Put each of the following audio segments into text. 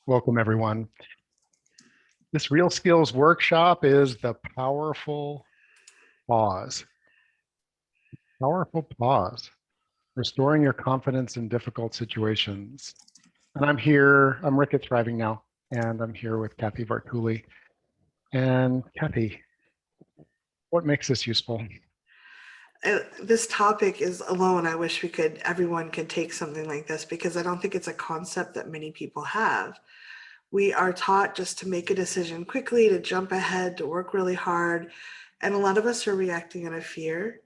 Welcome, everyone. This Real Skills workshop is the powerful pause. Powerful pause, restoring your confidence in difficult situations. And I'm Rick at Thriving Now, and I'm here with Cathy Vartuli. And Cathy, what makes this useful? This topic is alone. I wish everyone could take something like this because I don't think it's a concept that many people have. We are taught just to make a decision quickly, to jump ahead, to work really hard. And a lot of us are reacting out of fear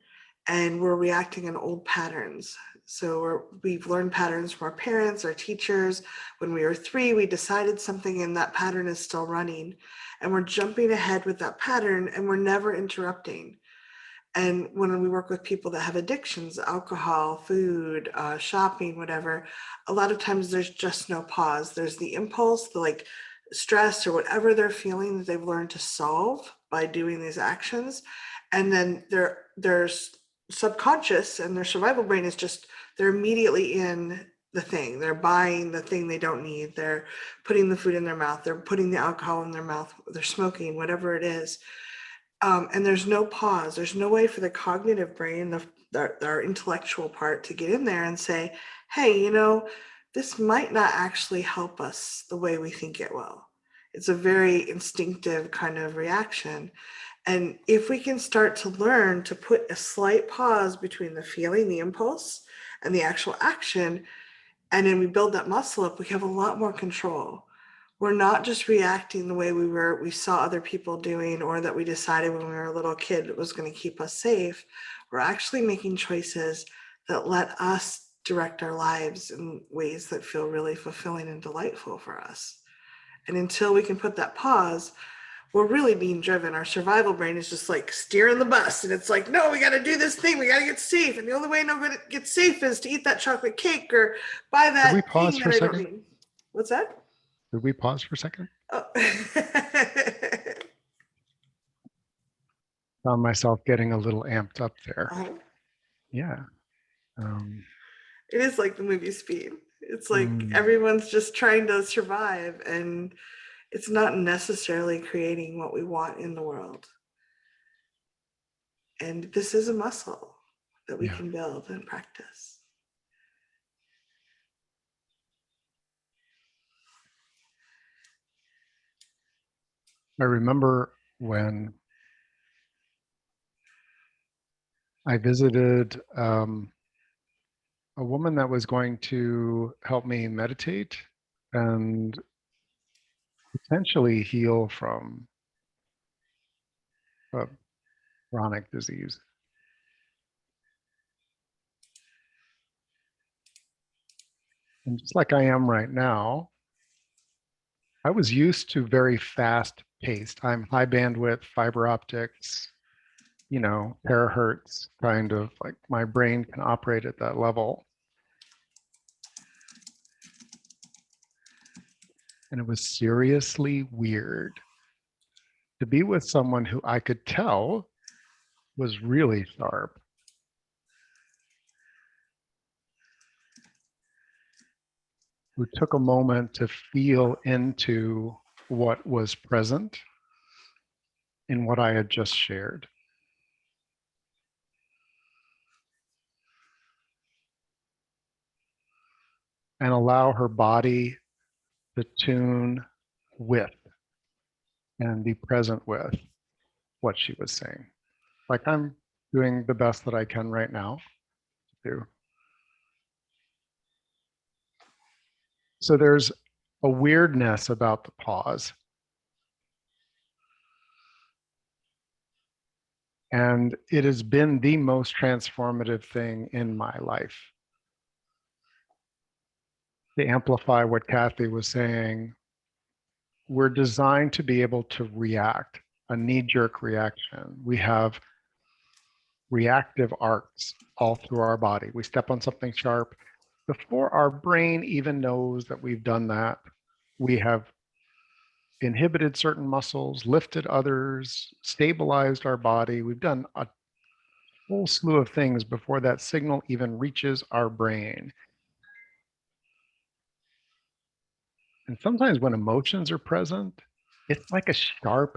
and we're reacting in old patterns. So we've learned patterns from our parents, our teachers. When we were 3, we decided something and that pattern is still running. And we're jumping ahead with that pattern and we're never interrupting. And when we work with people that have addictions, alcohol, food, shopping, whatever, a lot of times there's just no pause. There's the impulse, the like stress or whatever they're feeling that they've learned to solve by doing these actions. And then their subconscious and their survival brain is just, they're immediately in the thing. They're buying the thing they don't need. They're putting the food in their mouth. They're putting the alcohol in their mouth. They're smoking, whatever it is. And there's no pause. There's no way for the cognitive brain, our intellectual part, to get in there and say, hey, this might not actually help us the way we think it will. It's a very instinctive kind of reaction. And if we can start to learn to put a slight pause between the feeling, the impulse, and the actual action, and then we build that muscle up, we have a lot more control. We're not just reacting the way we saw other people doing, or that we decided when we were a little kid it was going to keep us safe. We're actually making choices that let us direct our lives in ways that feel really fulfilling and delightful for us. And until we can put that pause, we're really being driven. Our survival brain is just like steering the bus, and it's like, no, we got to do this thing. We got to get safe, and the only way nobody gets safe is to eat that chocolate cake or buy Could we that pause thing for that a I don't second? need. What's that? Could we pause for a second? Oh. Found myself getting a little amped up there. uh, Yeah. Um, it is like the movie Speed. It's like mm, everyone's just trying to survive, and it's not necessarily creating what we want in the world. And this is a muscle that we yeah. can build and practice. I remember when I visited a woman that was going to help me meditate and potentially heal from a chronic disease. And just like I am right now, I was used to very fast paced. I'm high bandwidth, fiber optics, terahertz kind of like my brain can operate at that level. And it was seriously weird to be with someone who I could tell was really sharp, who took a moment to feel into what was present in what I had just shared and allow her body to tune with and be present with what she was saying. Like I'm doing the best that I can right now to do. So there's a weirdness about the pause. And it has been the most transformative thing in my life. To amplify what Cathy was saying, we're designed to be able to react, a knee-jerk reaction. We have reactive arcs all through our body. We step on something sharp. Before our brain even knows that we've done that, we have inhibited certain muscles, lifted others, stabilized our body. We've done a whole slew of things before that signal even reaches our brain. And sometimes when emotions are present, it's like a sharp,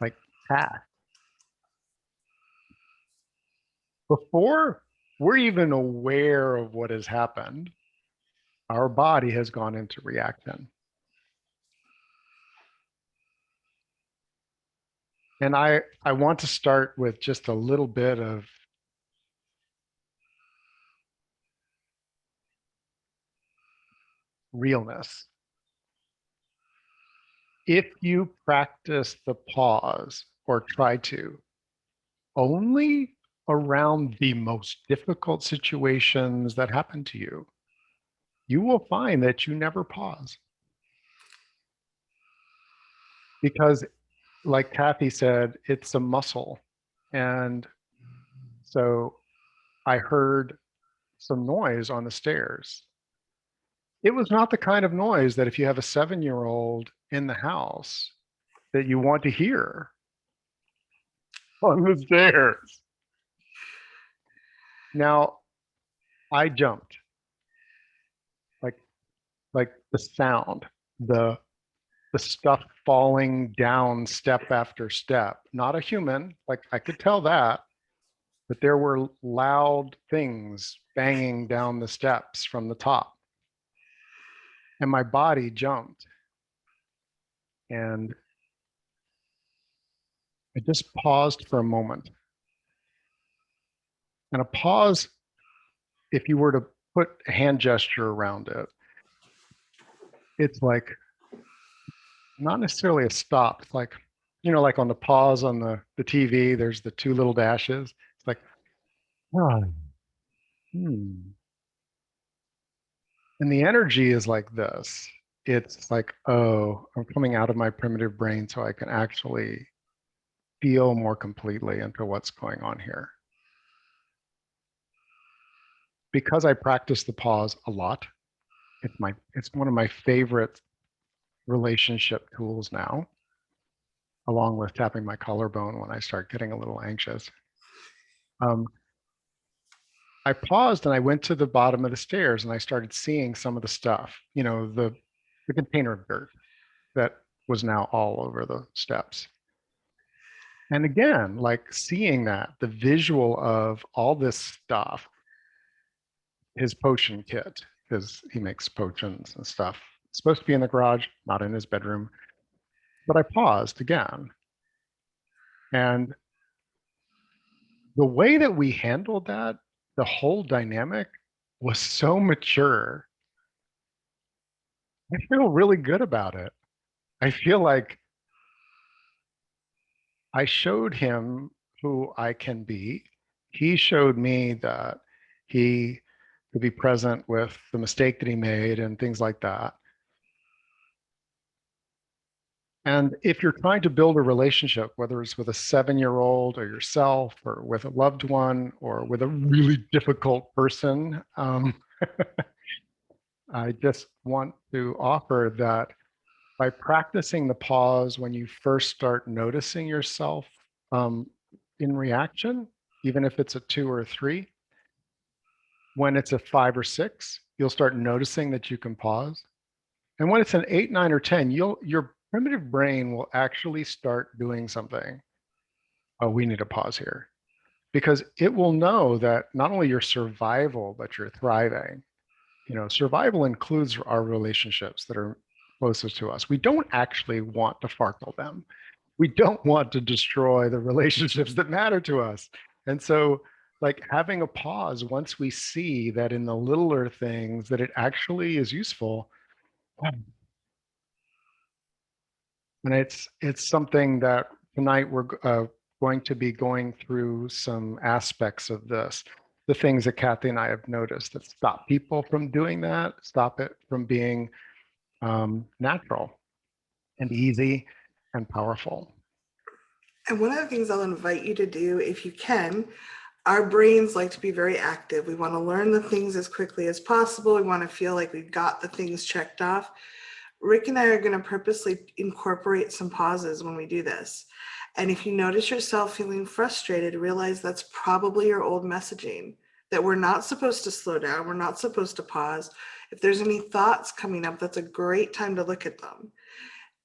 like path. Before we're even aware of what has happened, our body has gone into reaction. And I want to start with just a little bit of realness. If you practice the pause or try to only around the most difficult situations that happen to you will find that you never pause. Because, like Cathy said, it's a muscle. And so I heard some noise on the stairs. It was not the kind of noise that if you have a 7-year-old in the house that you want to hear on the stairs. Now, I jumped like like the sound, the the stuff falling down step after step. Not a human, like I could tell that, but there were loud things banging down the steps from the top. And my body jumped. And I just paused for a moment. And a pause, if you were to put a hand gesture around it, it's like not necessarily a stop. It's like, like on the pause on the TV, there's the two little dashes. It's like, oh, hmm. And the energy is like this. It's like, oh, I'm coming out of my primitive brain so I can actually feel more completely into what's going on here. Because I practice the pause a lot, it's one of my favorite relationship tools now, along with tapping my collarbone when I start getting a little anxious. Um, I paused and I went to the bottom of the stairs and I started seeing some of the stuff, the container of dirt that was now all over the steps. And again, like seeing that, the visual of all this stuff, his potion kit, because he makes potions and stuff. It's supposed to be in the garage, not in his bedroom. But I paused again. And the way that we handled that, the whole dynamic was so mature. I feel really good about it. I feel like I showed him who I can be. He showed me that he could be present with the mistake that he made and things like that. And if you're trying to build a relationship, whether it's with a 7-year-old or yourself or with a loved one or with a really difficult person, I just want to offer that by practicing the pause when you first start noticing yourself um, in reaction, even if it's a 2 or a 3, when it's a 5 or 6, you'll start noticing that you can pause. And when it's an 8, 9, or 10, your primitive brain will actually start doing something. Oh, we need to pause here. Because it will know that not only your survival, but you're thriving. Survival includes our relationships that are closest to us. We don't actually want to farkle them. We don't want to destroy the relationships that matter to us. And so, like having a pause once we see that in the littler things that it actually is useful. And it's something that tonight we're going to be going through some aspects of this, the things that Cathy and I have noticed that stop people from doing that, stop it from being natural and easy and powerful. And one of the things I'll invite you to do, if you can, our brains like to be very active. We want to learn the things as quickly as possible. We want to feel like we've got the things checked off. Rick and I are going to purposely incorporate some pauses when we do this. And if you notice yourself feeling frustrated, realize that's probably your old messaging, that we're not supposed to slow down, we're not supposed to pause. If there's any thoughts coming up, that's a great time to look at them.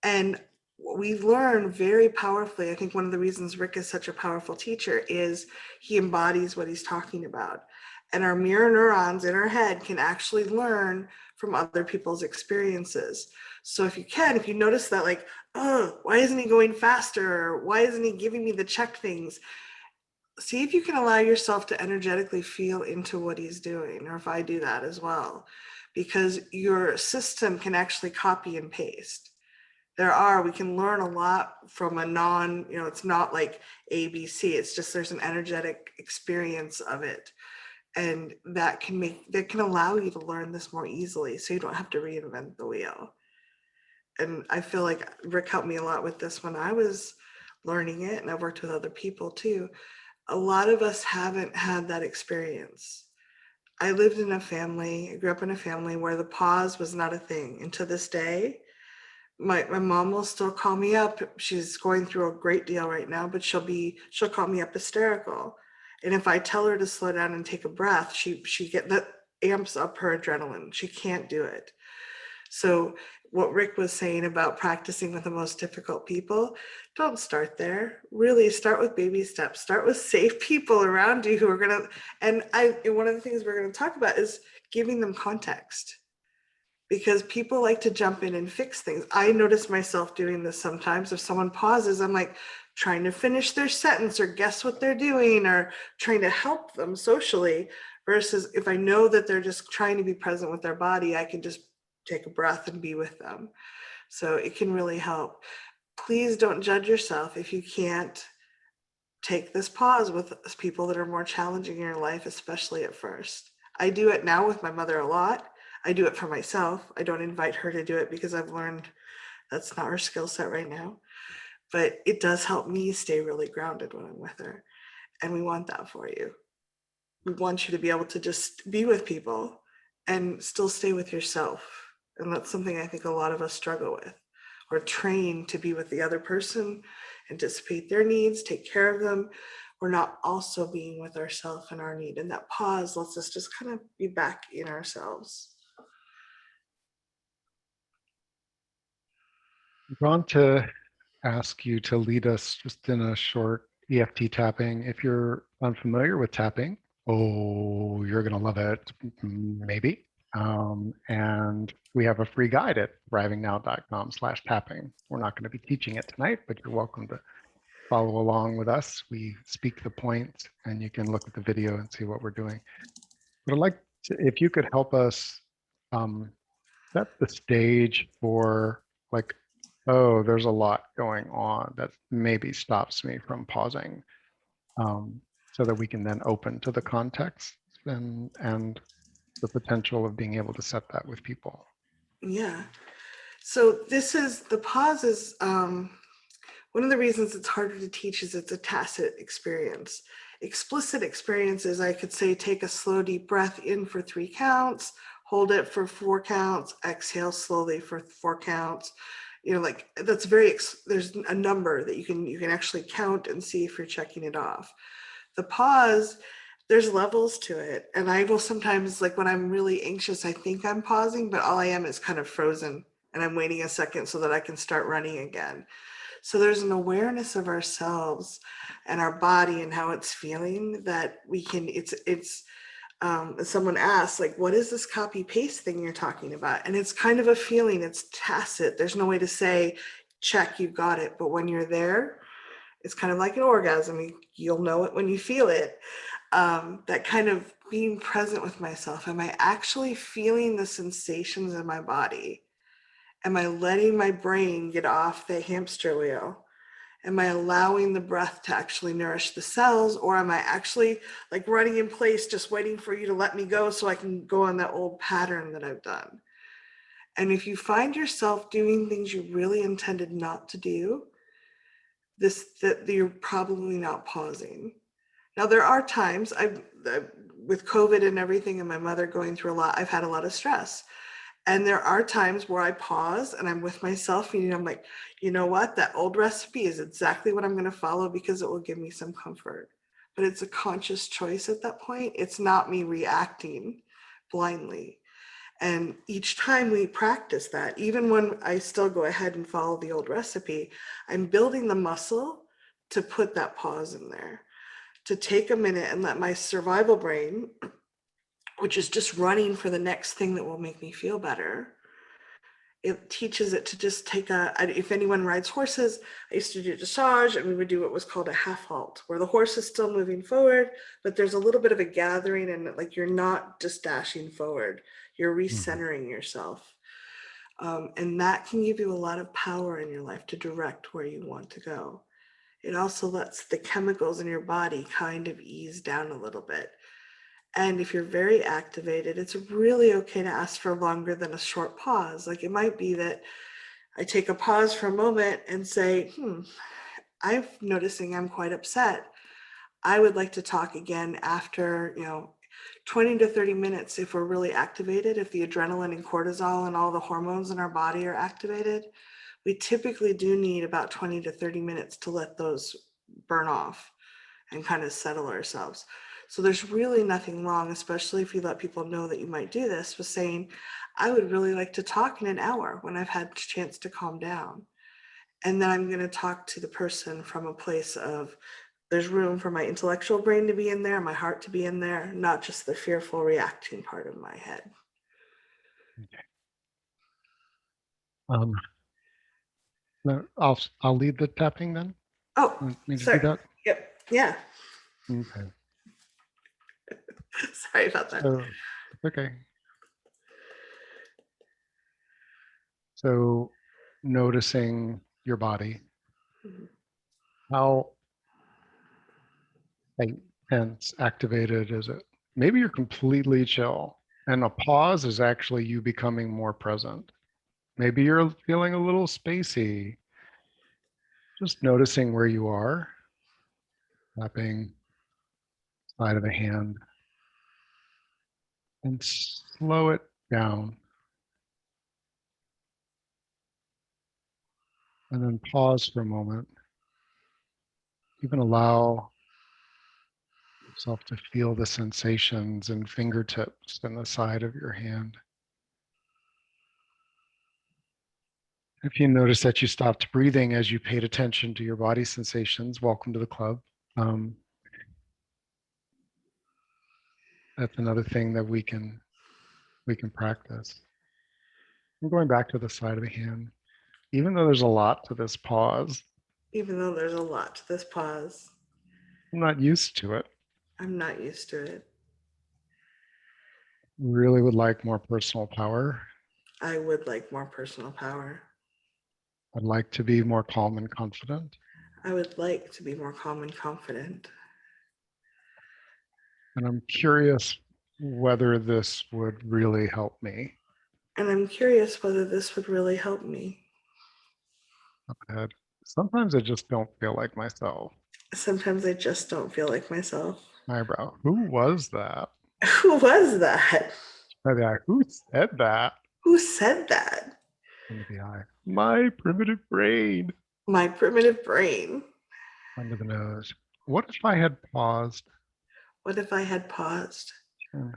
And what we learn very powerfully, I think one of the reasons Rick is such a powerful teacher is he embodies what he's talking about. And our mirror neurons in our head can actually learn from other people's experiences. So if you notice that, like, oh, why isn't he going faster? Or why isn't he giving me the check things? See if you can allow yourself to energetically feel into what he's doing, or if I do that as well, because your system can actually copy and paste. We can learn a lot from a it's not like ABC, it's just there's an energetic experience of it. And that can allow you to learn this more easily so you don't have to reinvent the wheel. And I feel like Rick helped me a lot with this when I was learning it, and I've worked with other people too. A lot of us haven't had that experience. I grew up in a family where the pause was not a thing. And to this day, my mom will still call me up. She's going through a great deal right now, but she'll call me up hysterical. And if I tell her to slow down and take a breath, she that amps up her adrenaline. She can't do it. So what Rick was saying about practicing with the most difficult people, don't start there. Really start with baby steps. Start with safe people around you who are gonna, and one of the things we're gonna talk about is giving them context, because people like to jump in and fix things. I notice myself doing this sometimes. If someone pauses, I'm like trying to finish their sentence or guess what they're doing or trying to help them socially, versus if I know that they're just trying to be present with their body, I can just take a breath and be with them. So it can really help. Please don't judge yourself if you can't take this pause with people that are more challenging in your life, especially at first. I do it now with my mother a lot. I do it for myself. I don't invite her to do it because I've learned that's not her skill set right now. But it does help me stay really grounded when I'm with her. And we want that for you. We want you to be able to just be with people and still stay with yourself. And that's something I think a lot of us struggle with. We're trained to be with the other person, anticipate their needs, take care of them. We're not also being with ourselves and our need. And that pause lets us just kind of be back in ourselves. I'm drawn to ask you to lead us just in a short EFT tapping. If you're unfamiliar with tapping, oh, you're going to love it, maybe. And we have a free guide at thrivingnow.com/tapping. We're not going to be teaching it tonight, but you're welcome to follow along with us. We speak the points and you can look at the video and see what we're doing. But I'd like to, if you could help us set the stage for, like, oh, there's a lot going on that maybe stops me from pausing, so that we can then open to the context and the potential of being able to set that with people. Yeah. So the pause is one of the reasons it's harder to teach is it's a tacit experience. Explicit experiences, I could say, take a slow, deep breath in for 3 counts, hold it for 4 counts, exhale slowly for 4 counts. Like that's there's a number that you can actually count and see if you're checking it off. The pause, there's levels to it. And I will sometimes, like when I'm really anxious, I think I'm pausing, but all I am is kind of frozen and I'm waiting a second so that I can start running again. So there's an awareness of ourselves and our body and how it's feeling that we can, someone asks, like, what is this copy paste thing you're talking about? And it's kind of a feeling, it's tacit. There's no way to say, check, you got it. But when you're there, it's kind of like an orgasm. You'll know it when you feel it. That kind of being present with myself. Am I actually feeling the sensations in my body? Am I letting my brain get off the hamster wheel? Am I allowing the breath to actually nourish the cells? Or am I actually like running in place, just waiting for you to let me go so I can go on that old pattern that I've done? And if you find yourself doing things you really intended not to do, that you're probably not pausing. Now, there are times with COVID and everything and my mother going through a lot, I've had a lot of stress. And there are times where I pause and I'm with myself and I'm like, you know what? That old recipe is exactly what I'm going to follow because it will give me some comfort. But it's a conscious choice at that point. It's not me reacting blindly. And each time we practice that, even when I still go ahead and follow the old recipe, I'm building the muscle to put that pause in there, to take a minute and let my survival brain, which is just running for the next thing that will make me feel better, it teaches it to just take if anyone rides horses, I used to do dressage, and we would do what was called a half halt, where the horse is still moving forward, but there's a little bit of a gathering, and like you're not just dashing forward, you're Mhm. recentering yourself. And that can give you a lot of power in your life to direct where you want to go. It also lets the chemicals in your body kind of ease down a little bit. And if you're very activated, it's really okay to ask for longer than a short pause. Like it might be that I take a pause for a moment and say, I'm noticing I'm quite upset. I would like to talk again after, 20 to 30 minutes if we're really activated, if the adrenaline and cortisol and all the hormones in our body are activated. We typically do need about 20 to 30 minutes to let those burn off and kind of settle ourselves. So there's really nothing wrong, especially if you let people know that you might do this, with saying, I would really like to talk in an hour when I've had a chance to calm down. And then I'm going to talk to the person from a place of there's room for my intellectual brain to be in there, my heart to be in there, not just the fearful reacting part of my head. Okay. Um, no, I'll lead the tapping then. Oh, Want me to do sorry. that? Yep. Yeah. Okay. Sorry about that. So, okay. So, noticing your body, Mhm. how tight, tense, activated is it? Maybe you're completely chill, and a pause is actually you becoming more present. Maybe you're feeling a little spacey. Just noticing where you are, tapping side of the hand, and slow it down, and then pause for a moment. Even allow yourself to feel the sensations and fingertips and the side of your hand. If you notice that you stopped breathing as you paid attention to your body sensations, welcome to the club. Um, that's another thing that we can practice. I'm going back to the side of the hand. Even though there's a lot to this pause, Even though there's a lot to this pause, I'm not used to it. I'm not used to it. Really would like more personal power. I would like more personal power. I'd like to be more calm and confident. I would like to be more calm and confident. And I'm curious whether this would really help me. And I'm curious whether this would really help me. Ahead. Sometimes I just don't feel like myself. Sometimes I just don't feel like myself. Eyebrow. Who was that? Who was that? Maybe who said that? Who said that? Under the eye. My primitive brain. My primitive brain. Under the nose. What if I had paused? What if I had paused? Hmm.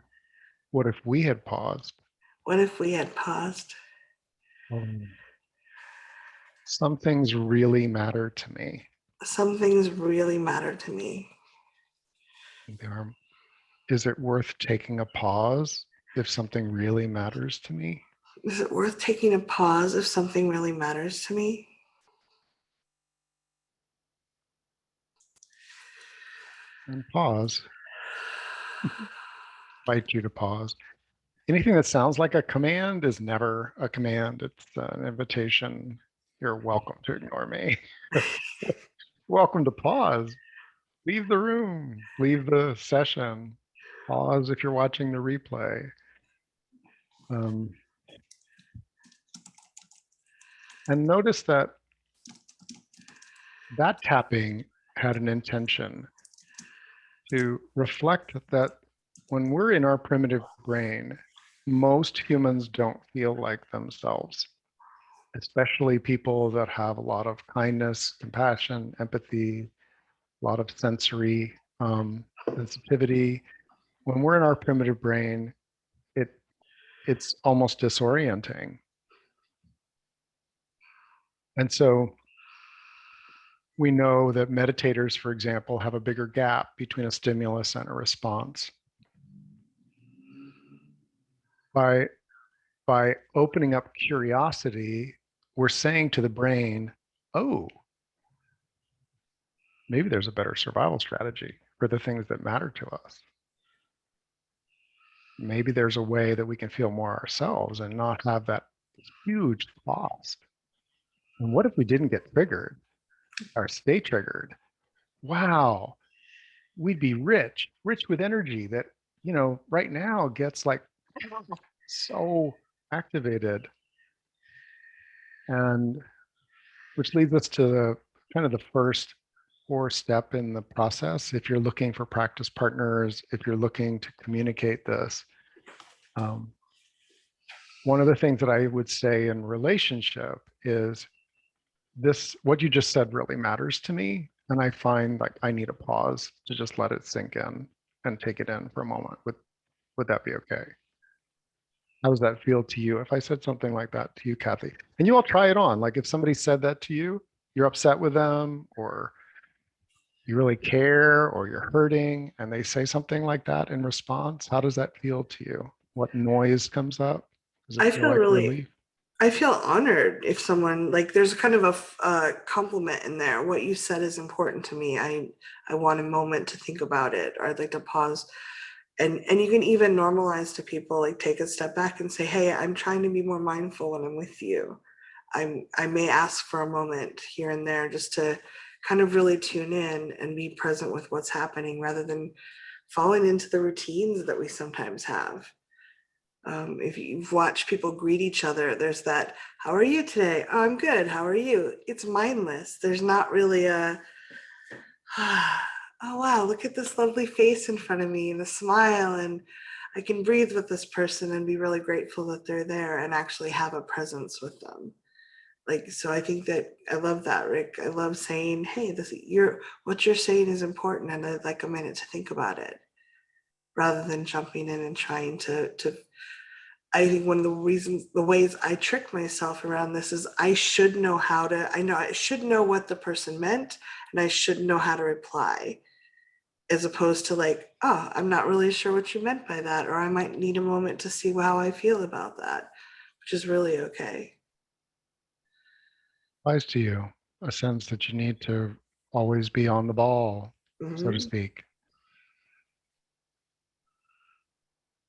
What if we had paused? What if we had paused? Um, some things really matter to me. Some things really matter to me. Is it worth taking a pause if something really matters to me? Is it worth taking a pause if something really matters to me? And pause. Invite you to pause. Anything that sounds like a command is never a command. It's an invitation. You're welcome to ignore me. Welcome to pause. Leave the room. Leave the session. Pause if you're watching the replay. Um, and notice that that tapping had an intention to reflect that when we're in our primitive brain, most humans don't feel like themselves, especially people that have a lot of kindness, compassion, empathy, a lot of sensory sensitivity. When we're in our primitive brain, it it's almost disorienting. And so we know that meditators, for example, have a bigger gap between a stimulus and a response. By opening up curiosity, we're saying to the brain, oh, maybe there's a better survival strategy for the things that matter to us. Maybe there's a way that we can feel more ourselves and not have that huge cost. And what if we didn't get triggered or stay triggered? Wow, we'd be rich with energy that, right now gets like so activated. And which leads us to kind of the first core step in the process. If you're looking for practice partners, if you're looking to communicate this, one of the things that I would say in relationship is this, what you just said really matters to me. And I find like I need a pause to just let it sink in and take it in for a moment. Would that be okay? How does that feel to you if I said something like that to you, Cathy? And you all try it on. Like if somebody said that to you, you're upset with them or you really care or you're hurting and they say something like that in response, how does that feel to you? What noise comes up? Does it I feel feel like really, relief? I feel honored if someone like there's kind of a compliment in there. What you said is important to me. I want a moment to think about it, or I'd like to pause. And you can even normalize to people like take a step back and say, hey, I'm trying to be more mindful when I'm with you. I may ask for a moment here and there just to kind of really tune in and be present with what's happening rather than falling into the routines that we sometimes have. If you've watched people greet each other, there's that, how are you today? Oh, I'm good. How are you? It's mindless. There's not really a, oh, wow, look at this lovely face in front of me and a smile. And I can breathe with this person and be really grateful that they're there and actually have a presence with them. Like, so I think that I love that, Rick. I love saying, hey, what you're saying is important and I'd like a minute to think about it rather than jumping in and trying to I think one of the ways I trick myself around this is I should know I should know what the person meant and I should know how to reply, as opposed to like, oh, I'm not really sure what you meant by that, or I might need a moment to see how I feel about that, which is really okay. Applies to you a sense that you need to always be on the ball, so to Hmm. speak,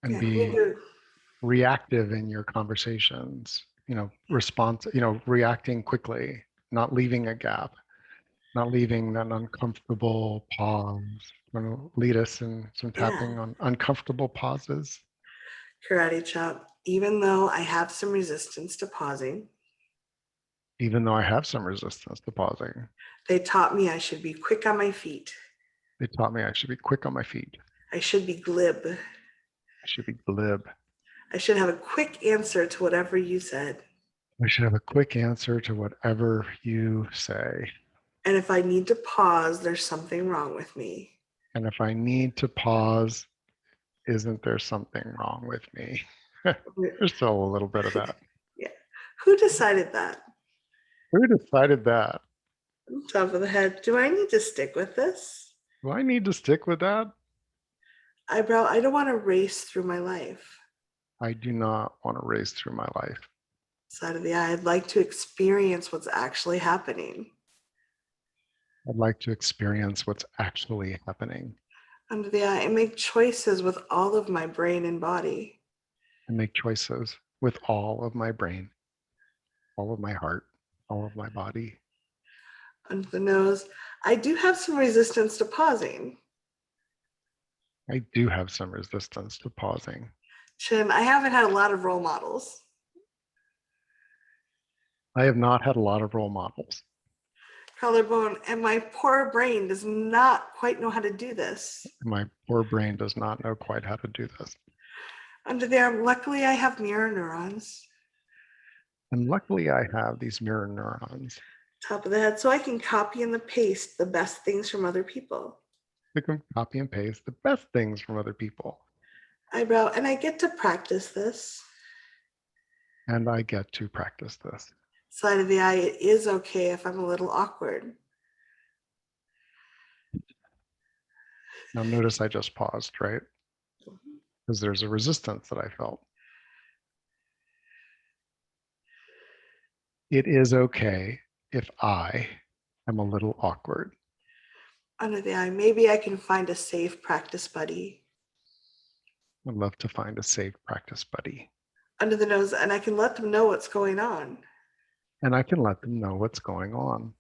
and Yeah, we be do. reactive in your conversations, reacting quickly, not leaving a gap, not leaving an uncomfortable pause. Want to lead us in some Yeah, tapping on uncomfortable pauses, karate chop. Even though I have some resistance to pausing, even though I have some resistance to pausing. they taught me I should be quick on my feet. They taught me I should be quick on my feet. I should be glib. I should be glib. I should have a quick answer to whatever you said. I should have a quick answer to whatever you say. And if I need to pause, there's something wrong with me. And if I need to pause, isn't there something wrong with me? There's still a little bit of that. Yeah. Who decided that? Who decided that? Top of the head. Do I need to stick with this? Do I need to stick with that? Eyebrow, I don't want to race through my life. I do not want to race through my life. Side of the eye, I'd like to experience what's actually happening. I'd like to experience what's actually happening Under the eye, I make choices with all of my brain and body. and make choices with all of my brain, all of my heart, all of my body. Under the nose, I do have some resistance to pausing. I do have some resistance to pausing. Chin, I haven't had a lot of role models. I have not had a lot of role models. Collarbone, and my poor brain does not quite know how to do this. My poor brain does not know quite how to do this. Under the arm, luckily I have mirror neurons. And luckily I have these mirror neurons. Top of the head, so I can copy and paste the best things from other people. We can copy and paste the best things from other people. Eyebrow, and I get to practice this. And I get to practice this. Side of the eye, it is okay if I'm a little awkward. Now notice I just paused, right? Because there's a resistance that I felt. It is okay if I am a little awkward. Under the eye, maybe I can find a safe practice buddy. I'd love to find a safe practice buddy. Under the nose, and I can let them know what's going on. And I can let them know what's going on.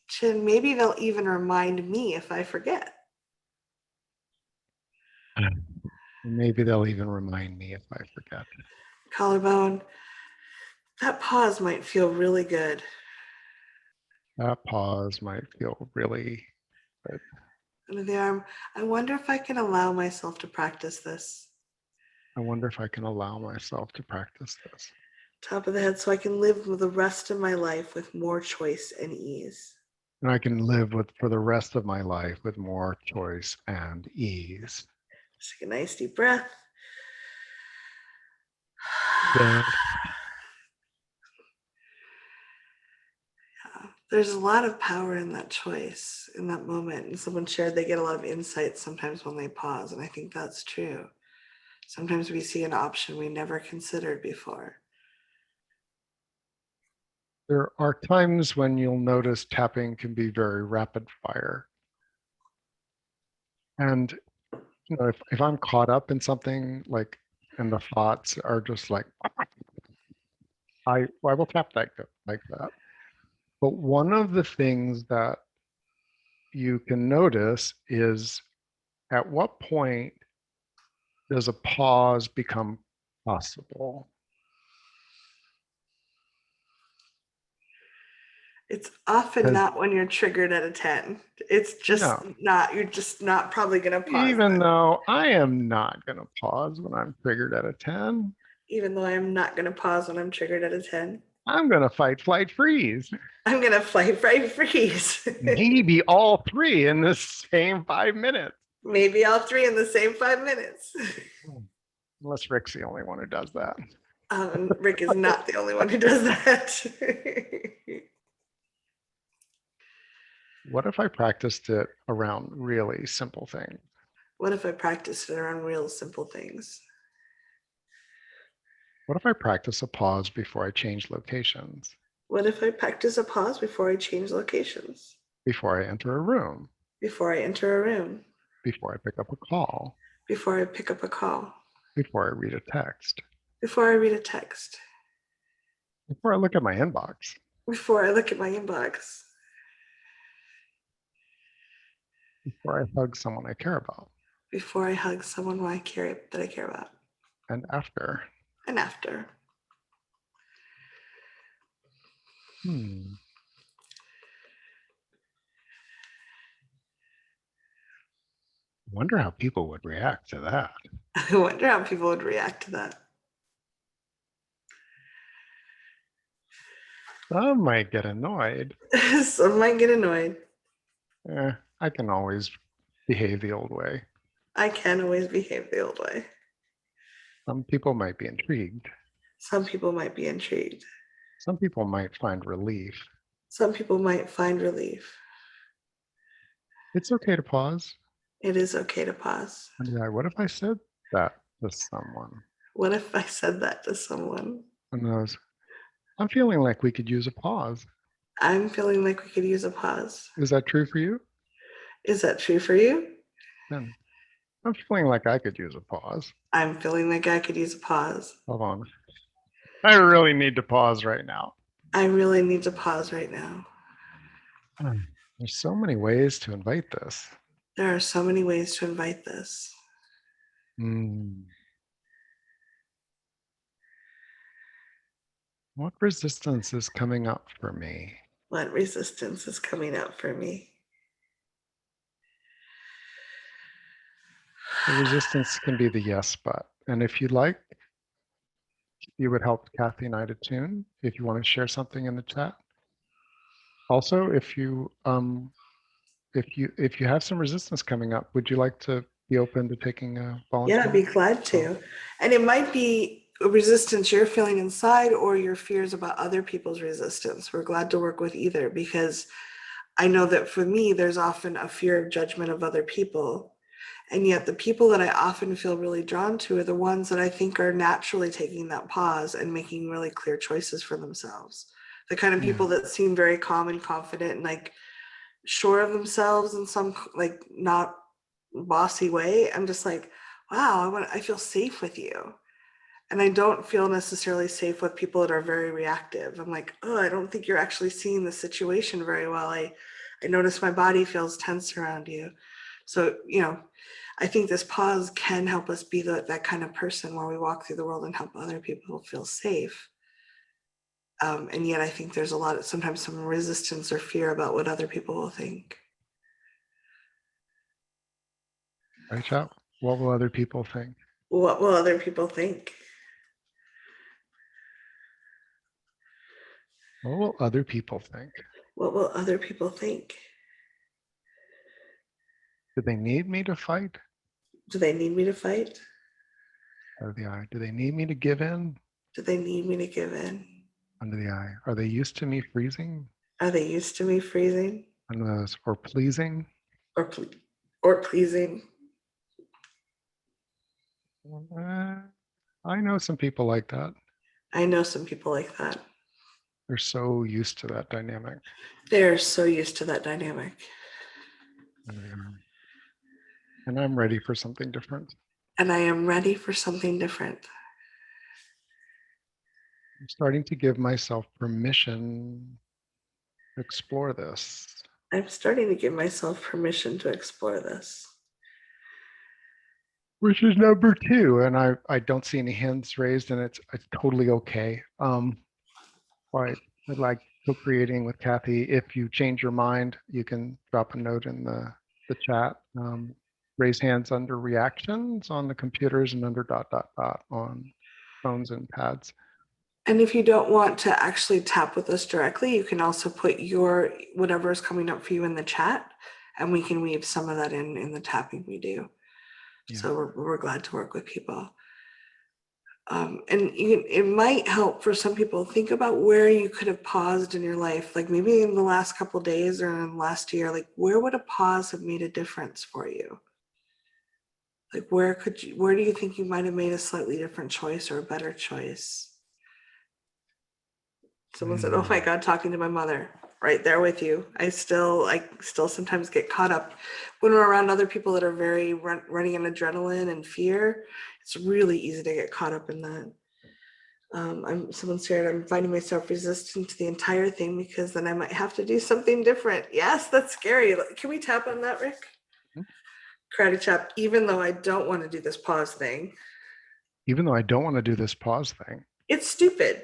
Chin, maybe they'll even remind me if I forget. Maybe they'll even remind me if I forget. Collarbone, that pause might feel really good. That pause might feel really good. Under the arm, I wonder if I can allow myself to practice this. I wonder if I can allow myself to practice this. Top of the head, so I can live the rest of my life with more choice and ease. And I can live with for the rest of my life with more choice and ease. Just take a nice deep breath. Yeah. There's a lot of power in that choice, in that moment. And someone shared they get a lot of insights sometimes when they pause. And I think that's true. Sometimes we see an option we never considered before. There are times when you'll notice tapping can be very rapid fire. And if I'm caught up in something like, and the thoughts are just like, I will tap that like that. But one of the things that you can notice is at what point does a pause become possible? It's often Because not when you're triggered at a 10. It's just no, not, you're just not probably going to pause. even though I am not going to pause when I'm triggered at a 10, Even though I'm not going to pause when I'm triggered at a 10. I'm going to fight, flight, freeze. I'm going to fight, fright, freeze. Maybe all three in the same 5 minutes. Maybe all three in the same 5 minutes. Unless Rick's the only one who does that. Rick is not the only one who does that. What if I practiced it around really simple things? What if I practiced it around real simple things? What if I practice a pause before I change locations? What if I practice a pause before I change locations? Before I enter a room? Before I enter a room? Before I pick up a call? Before I pick up a call? Before I read a text? Before I read a text? Before I look at my inbox? Before I look at my inbox? Before I hug someone I care about? Before I hug someone that I care about? And after? And after? I wonder how people would react to that. I wonder how people would react to that. Some might get annoyed. Some might get annoyed. I can always behave the old way. I can always behave the old way. Some people might be intrigued. Some people might be intrigued. Some people might find relief. Some people might find relief. It's okay to pause. It is okay to pause. And what if I said that to someone? What if I said that to someone? And goes, I'm feeling like we could use a pause. I'm feeling like we could use a pause. Is that true for you? Is that true for you? Then I'm feeling like I could use a pause. I'm feeling like I could use a pause. Hold on. I really need to pause right now. I really need to pause right now. There's so many ways to invite this. There are so many ways to invite this. What resistance is coming up for me? What resistance is coming up for me? The resistance can be the yes, but. And if you'd like, you would help Cathy and I to tune if you want to share something in the chat. Also, if you have some resistance coming up, would you like to be open to taking a volunteer? Yeah, I'd be glad to. And it might be resistance you're feeling inside or your fears about other people's resistance. We're glad to work with either, because I know that for me, there's often a fear of judgment of other people. And yet the people that I often feel really drawn to are the ones that I think are naturally taking that pause and making really clear choices for themselves. The kind of Yeah. people that seem very calm and confident and like sure of themselves in some like not bossy way. I'm just like, wow, I feel safe with you. And I don't feel necessarily safe with people that are very reactive. I'm like, oh, I don't think you're actually seeing the situation very well. I notice my body feels tense around you. So, I think this pause can help us be that kind of person where we walk through the world and help other people feel safe. And yet I think there's sometimes some resistance or fear about what other people will think. Right, chat? What will other people think? What will other people think? What will other people think? What will other people think? Do they need me to fight? Do they need me to fight? Under the eye. Do they need me to give in? Do they need me to give in? Under the eye. Are they used to me freezing? Are they used to me freezing? Under those, or pleasing? Or, or pleasing? I know some people like that. I know some people like that. They're so used to that dynamic. They're so used to that dynamic. Under the eye. And I'm ready for something different. And I am ready for something different. I'm starting to give myself permission to explore this. I'm starting to give myself permission to explore this. Which is number 2. And I don't see any hands raised, and it's totally okay. Right. I'd like co-creating with Cathy. If you change your mind, you can drop a note in the chat. Raise hands under reactions on the computers and under ... on phones and pads. And if you don't want to actually tap with us directly, you can also put your whatever is coming up for you in the chat, and we can weave some of that in the tapping we do. Yeah. So we're glad to work with people. And it might help for some people. Think about where you could have paused in your life, like maybe in the last couple of days or in the last year. Like, where would a pause have made a difference for you? Like, where do you think you might have made a slightly different choice or a better choice? Someone said, "Oh my God, talking to my mother." Right there with you. I still sometimes get caught up when we're around other people that are very running on adrenaline and fear. It's really easy to get caught up in that. Someone shared, I'm finding myself resistant to the entire thing because then I might have to do something different. Yes, that's scary. Can we tap on that, Rick? Karate chop, even though I don't want to do this pause thing. Even though I don't want to do this pause thing. It's stupid.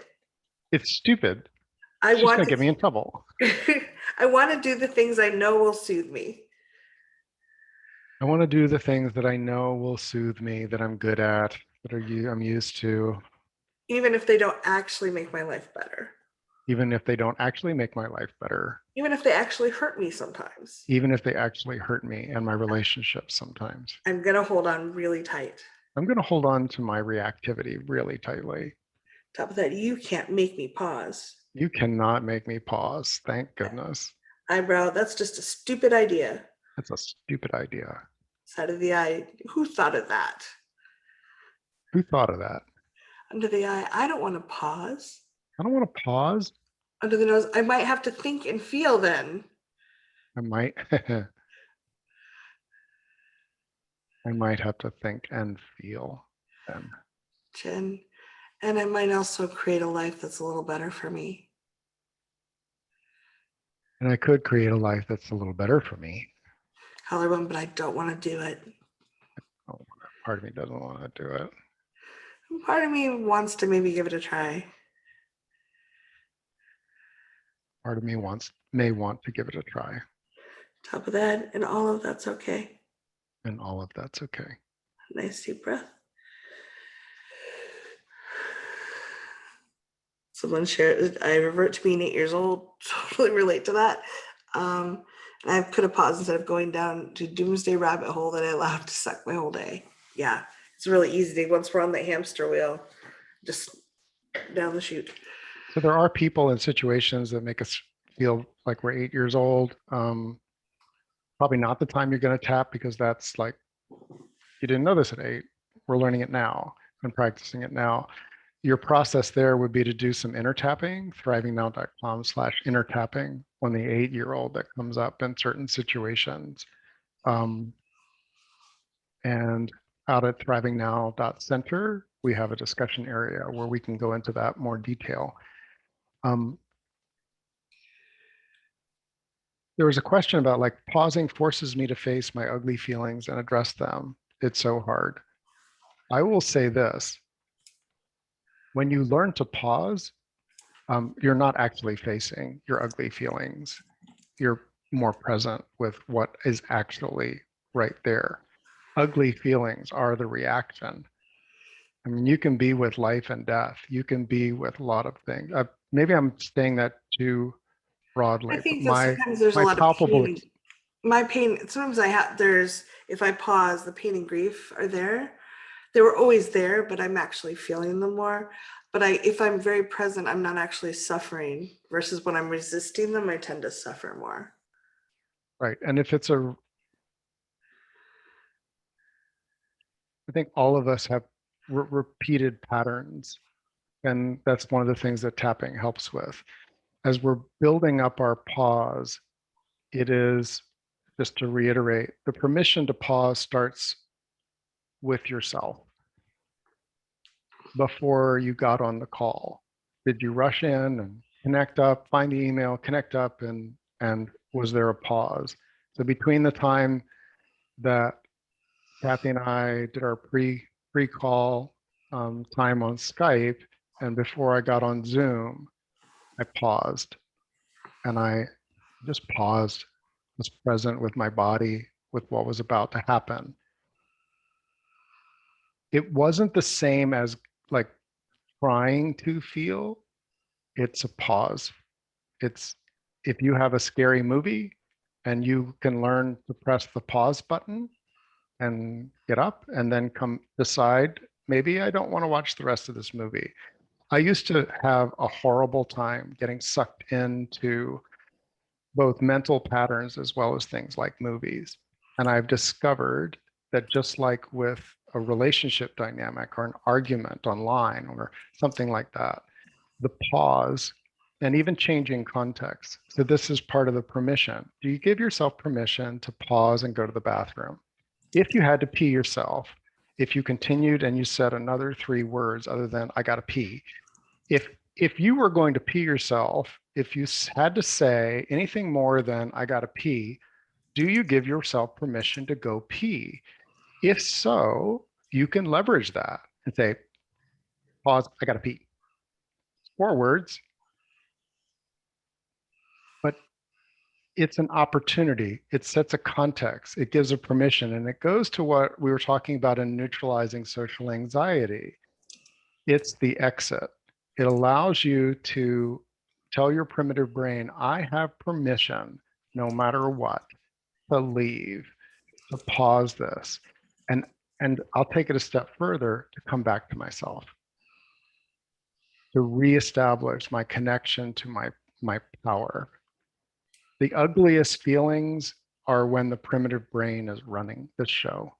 It's stupid. I It's just want gonna to get me in trouble. I want to do the things I know will soothe me. I want to do the things that I know will soothe me, that I'm good at, I'm used to. Even if they don't actually make my life better. Even if they don't actually make my life better. Even if they actually hurt me sometimes. Even if they actually hurt me and my relationships sometimes. I'm going to hold on really tight. I'm going to hold on to my reactivity really tightly. Top of that, you can't make me pause. You cannot make me pause. Thank goodness. Eyebrow, that's just a stupid idea. That's a stupid idea. Side of the eye, who thought of that? Who thought of that? Under the eye, I don't want to pause. I don't want to pause. Under the nose, I might have to think and feel then. I might. I might have to think and feel then. Chin. And I might also create a life that's a little better for me. And I could create a life that's a little better for me. Collarbone, but I don't want to do it. Oh, part of me doesn't want to do it. Part of me wants to maybe give it a try. Part of me may want to give it a try. Top of that, and all of that's okay. And all of that's okay. Nice deep breath. Someone shared, I revert to being 8 years old. Totally relate to that. And I put a pause instead of going down to doomsday rabbit hole that I allowed to suck my whole day. Yeah, it's really easy once we're on the hamster wheel. just down the chute. So there are people in situations that make us feel like we're 8 years old. Probably not the time you're going to tap, because that's like, you didn't know this at 8. We're learning it now and practicing it now. Your process there would be to do some inner tapping, thrivingnow.com/inner tapping on the 8-year-old that comes up in certain situations. And out at thrivingnow.center, we have a discussion area where we can go into that more detail. There was a question about like pausing forces me to face my ugly feelings and address them. It's so hard. I will say this. When you learn to pause, you're not actually facing your ugly feelings. You're more present with what is actually right there. Ugly feelings are the reaction. I mean, you can be with life and death. You can be with a lot of things. Maybe I'm saying that too I broadly, but think that sometimes there's a my lot of palpable, pain. My pain, sometimes if I pause, the pain and grief are there. They were always there, but I'm actually feeling them more. But if I'm very present, I'm not actually suffering, versus when I'm resisting them, I tend to suffer more. right. And if it's I think all of us have repeated patterns. And that's one of the things that tapping helps with. As we're building up our pause, it is, just to reiterate, the permission to pause starts with yourself. Before you got on the call, did you rush in and connect up, find the email, connect up, and was there a pause? So between the time that Cathy and I did our pre-call time on Skype and before I got on Zoom, I paused, and I just paused, was present with my body, with what was about to happen. It wasn't the same as like trying to feel. It's a pause. It's, if you have a scary movie and you can learn to press the pause button and get up and then come decide, maybe I don't want to watch the rest of this movie. I used to have a horrible time getting sucked into both mental patterns as well as things like movies. And I've discovered that just like with a relationship dynamic or an argument online or something like that, the pause and even changing context. So this is part of the permission. Do you give yourself permission to pause and go to the bathroom? If you had to pee yourself, if you continued and you said another 3 words other than I gotta pee, if you were going to pee yourself, if you had to say anything more than I gotta pee, do you give yourself permission to go pee? If so, you can leverage that and say, pause, I gotta pee. 4 words, but it's an opportunity. It sets a context, it gives a permission, and it goes to what we were talking about in neutralizing social anxiety. It's the exit. It allows you to tell your primitive brain, I have permission, no matter what, to leave, to pause this. And I'll take it a step further, to come back to myself, to reestablish my connection to my power. The ugliest feelings are when the primitive brain is running the show.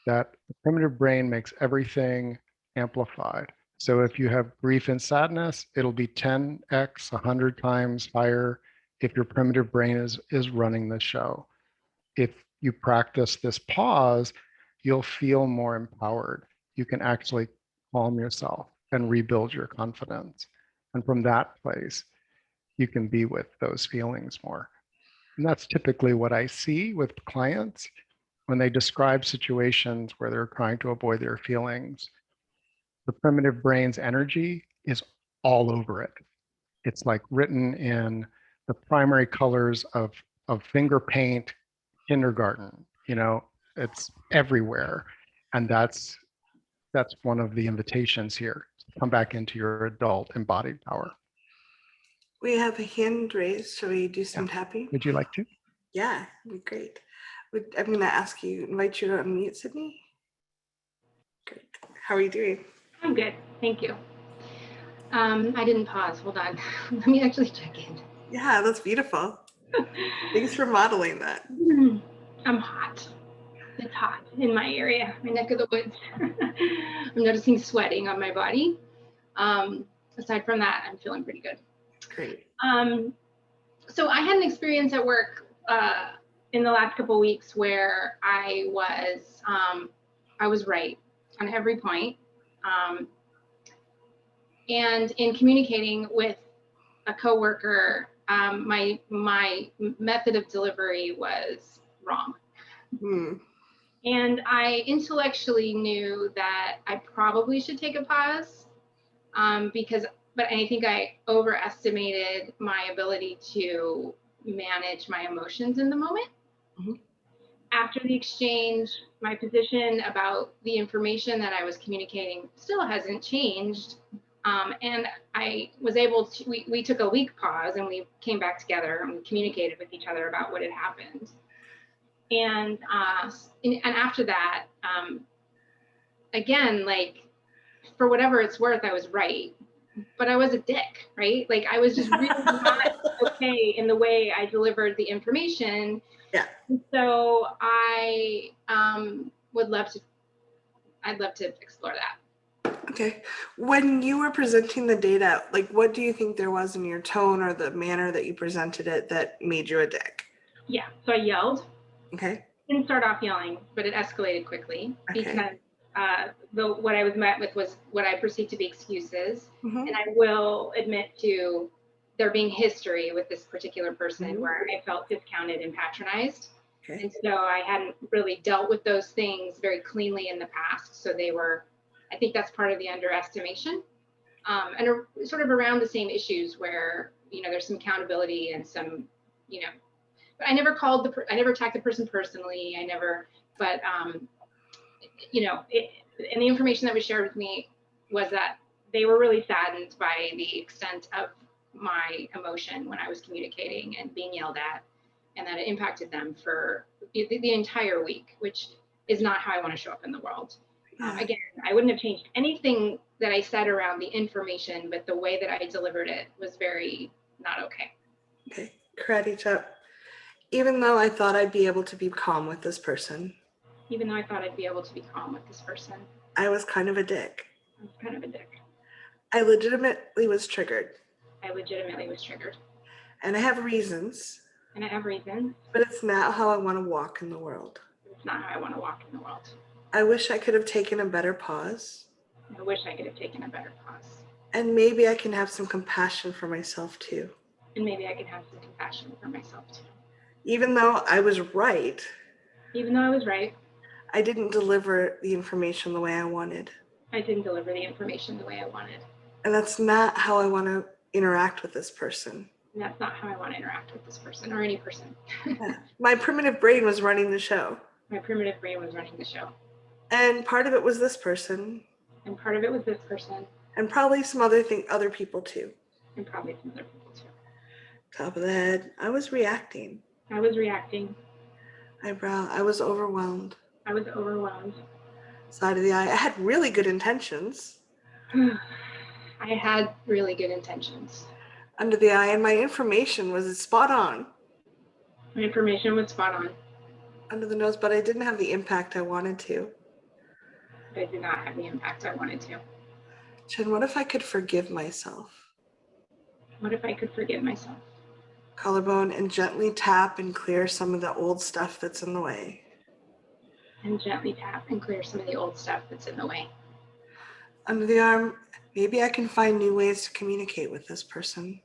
That the primitive brain makes everything amplified. So if you have grief and sadness, it'll be 10x, 100 times higher if your primitive brain is running the show. If you practice this pause, you'll feel more empowered. You can actually calm yourself and rebuild your confidence. And from that place, you can be with those feelings more. And that's typically what I see with clients when they describe situations where they're trying to avoid their feelings. The primitive brain's energy is all over it. It's like written in the primary colors of finger paint kindergarten, it's everywhere. And that's one of the invitations here. Come back into your adult embodied power. We have a hand raised. Shall we do some Yeah. tapping? Would you like to? Yeah, it'd be great. I'm going to invite you to unmute, Sydney. Great. How are you doing? I'm good. Thank you. I didn't pause. Hold on. Let me actually check in. Yeah, that's beautiful. Thanks for modeling that. I'm hot. It's hot in my area, my neck of the woods. I'm noticing sweating on my body. Aside from that, I'm feeling pretty good. Great. So I had an experience at work in the last couple of weeks where I was right on every point. And in communicating with a coworker, my method of delivery was wrong. And I intellectually knew that I probably should take a pause but I think I overestimated my ability to manage my emotions in the moment. Mm-hmm. After the exchange, my position about the information that I was communicating still hasn't changed. And I was able to, we took a week pause and we came back together and we communicated with each other about what had happened. And after that, again, like, for whatever it's worth, I was right, but I was a dick, right? Like, I was just really not okay in the way I delivered the information. Yeah. And so I'd love to explore that. Okay. When you were presenting the data, like, what do you think there was in your tone or the manner that you presented it that made you a dick? Yeah. So I yelled. Okay. Didn't start off yelling, but it escalated quickly because what I was met with was what I perceived to be excuses. Mm-hmm. And I will admit to there being history with this particular person mm-hmm. where I felt discounted and patronized. Okay. And so I hadn't really dealt with those things very cleanly in the past. So I think that's part of the underestimation. And sort of around the same issues where, there's some accountability and some, but I never I never attacked the person personally. And the information that was shared with me was that they were really saddened by the extent of my emotion when I was communicating and being yelled at, and that it impacted them for the entire week, which is not how I want to show up in the world. Again, I wouldn't have changed anything that I said around the information, but the way that I delivered it was very not okay. Okay, karate chop. Even though I thought I'd be able to be calm with this person. Even though I thought I'd be able to be calm with this person. I was kind of a dick. I was kind of a dick. I legitimately was triggered. And I have reasons. But it's not how I want to walk in the world. I wish I could have taken a better pause. And maybe I can have some compassion for myself too. Even though I was right. I didn't deliver the information the way I wanted. And that's not how I want to interact with this person. Or any person. Yeah. My primitive brain was running the show. And part of it was this person. And probably some other people too. Top of the head, I was reacting. Eyebrow, I was overwhelmed. Side of the eye, I had really good intentions. Under the eye, and my information was spot on. Under the nose, but I didn't have the impact I wanted to. Jen, what if I could forgive myself? Collarbone, and gently tap and clear some of the old stuff that's in the way. Under the arm, maybe I can find new ways to communicate with this person.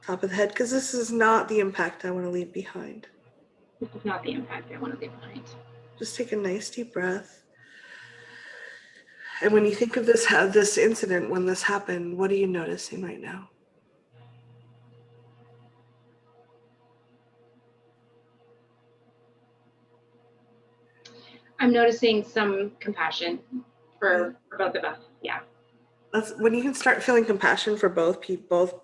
Top of the head, because this is not the impact I want to leave behind. Just take a nice deep breath. And when you think of this incident, when this happened, what are you noticing right now? I'm noticing some compassion for both of us. Yeah. That's when you can start feeling compassion for both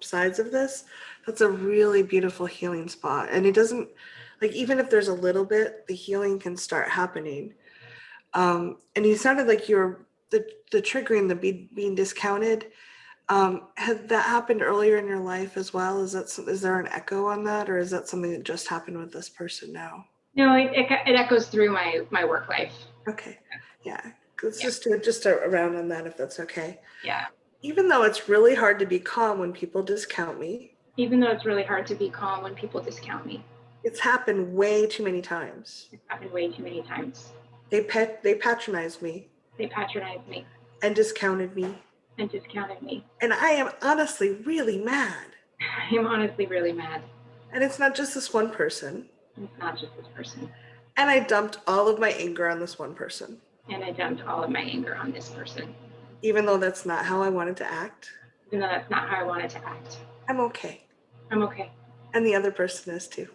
sides of this. That's a really beautiful healing spot. And it doesn't, like, even if there's a little bit, the healing can start happening. And you sounded like you're the triggering, the being discounted. Had that happened earlier in your life as well? Is there an echo on that, or is that something that just happened with this person now? No, it echoes through my work life. Okay, yeah. Let's Yeah. just a round on that, if that's okay. Yeah. Even though it's really hard to be calm when people discount me. Even though it's really hard to be calm when people discount me. It's happened way too many times. It's happened way too many times. They patronized me. They patronized me. And discounted me. And discounted me. And I am honestly really mad. I am honestly really mad. And it's not just this one person. It's not just this person. And I dumped all of my anger on this one person. And I dumped all of my anger on this person. Even though that's not how I wanted to act. Even though that's not how I wanted to act. I'm okay. I'm okay. And the other person is too.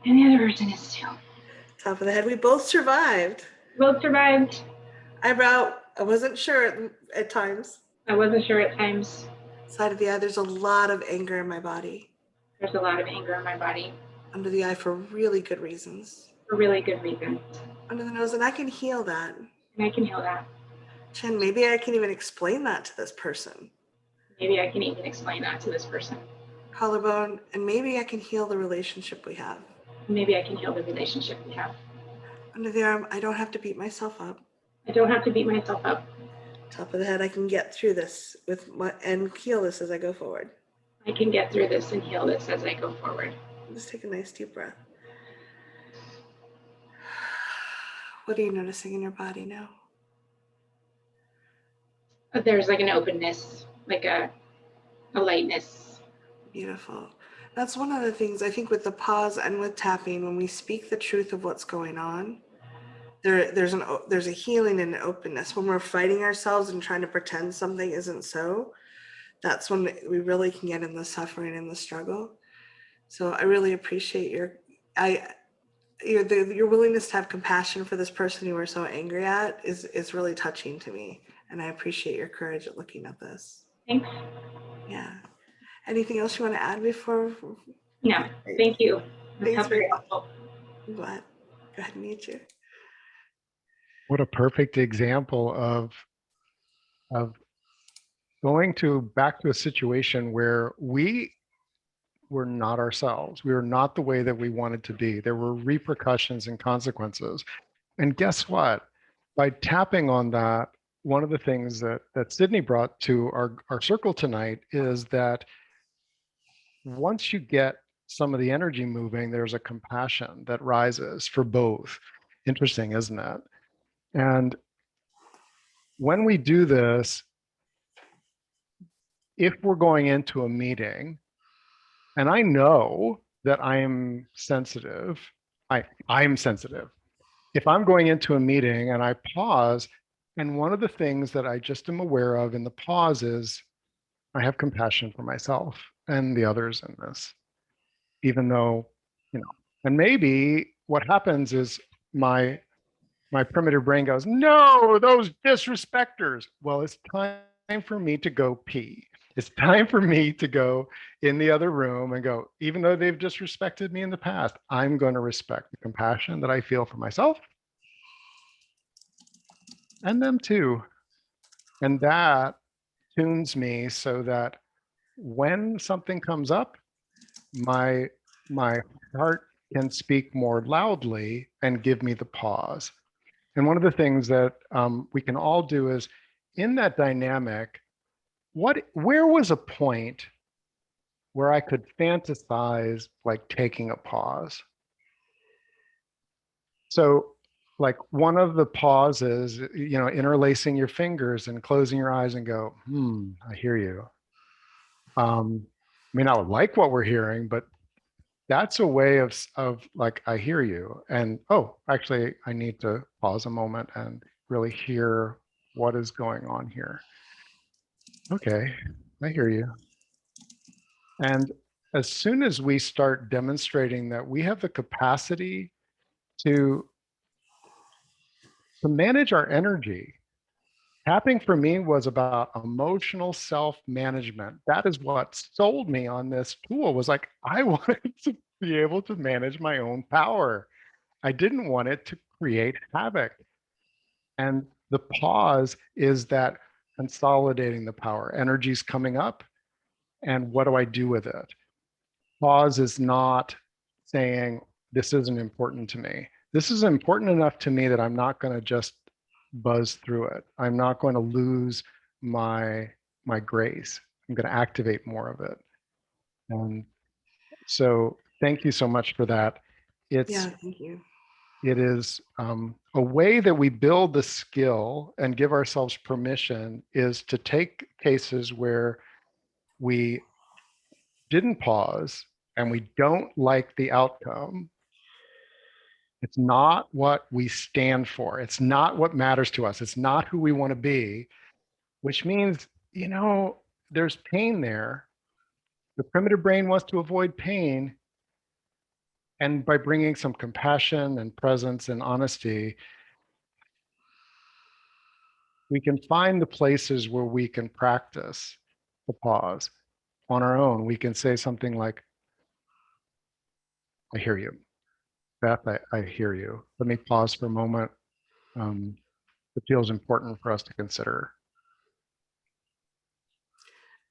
And the other person is too. Top of the head, we both survived. Both survived. I wasn't sure at times. I wasn't sure at times. Side of the eye, there's a lot of anger in my body. There's a lot of anger in my body. Under the eye for really good reasons. For really good reasons. Under the nose, and I can heal that. And I can heal that. Chin, maybe I can even explain that to this person. Maybe I can even explain that to this person. Collarbone, and maybe I can heal the relationship we have. Maybe I can heal the relationship we have. Under the arm, I don't have to beat myself up. I don't have to beat myself up. Top of the head, I can get through this and heal this as I go forward. I can get through this and heal this as I go forward. Just take a nice deep breath. What are you noticing in your body now? There's like an openness, like a lightness. Beautiful. That's one of the things I think with the pause and with tapping, when we speak the truth of what's going on, there's a healing and an openness. When we're fighting ourselves and trying to pretend something isn't so, that's when we really can get in the suffering and the struggle. So I really appreciate your willingness to have compassion for this person you were so angry at is really touching to me. And I appreciate your courage at looking at this. Thanks. Yeah. Anything else you want to add before? No, thank you. Thanks very helpful. I'm glad. Go ahead and mute you. What a perfect example of going back to a situation where we were not ourselves. We were not the way that we wanted to be. There were repercussions and consequences. And guess what? By tapping on that, one of the things that Sydney brought to our circle tonight is that once you get some of the energy moving, there's a compassion that rises for both. Interesting, isn't it? And when we do this, if we're going into a meeting, and I know that I am sensitive, I'm sensitive. If I'm going into a meeting and I pause, and one of the things that I just am aware of in the pause is I have compassion for myself and the others in this, even though, and maybe what happens is my primitive brain goes, no, those disrespecters. Well, it's time for me to go pee. It's time for me to go in the other room and go, even though they've disrespected me in the past, I'm going to respect the compassion that I feel for myself and them too. And that tunes me so that when something comes up, my heart can speak more loudly and give me the pause. And one of the things that we can all do is in that dynamic, where was a point where I could fantasize like taking a pause? So like one of the pauses, interlacing your fingers and closing your eyes and go, I hear you. I mean, I would like what we're hearing, but that's a way of like, I hear you. And, oh, actually, I need to pause a moment and really hear what is going on here. Okay, I hear you. And as soon as we start demonstrating that we have the capacity to manage our energy, tapping for me was about emotional self-management. That is what sold me on this tool, was like, I wanted to be able to manage my own power. I didn't want it to create havoc. And the pause is that consolidating the power. Energy's coming up, and what do I do with it? Pause is not saying, this isn't important to me. This is important enough to me that I'm not going to just buzz through it. I'm not going to lose my grace. I'm going to activate more of it. And so thank you so much for that. Yeah, thank you. It is a way that we build the skill and give ourselves permission is to take cases where we didn't pause and we don't like the outcome. It's not what we stand for. It's not what matters to us. It's not who we want to be, which means, there's pain there. The primitive brain wants to avoid pain. And by bringing some compassion and presence and honesty, we can find the places where we can practice the pause on our own. We can say something like, I hear you. Beth, I hear you. Let me pause for a moment. It feels important for us to consider.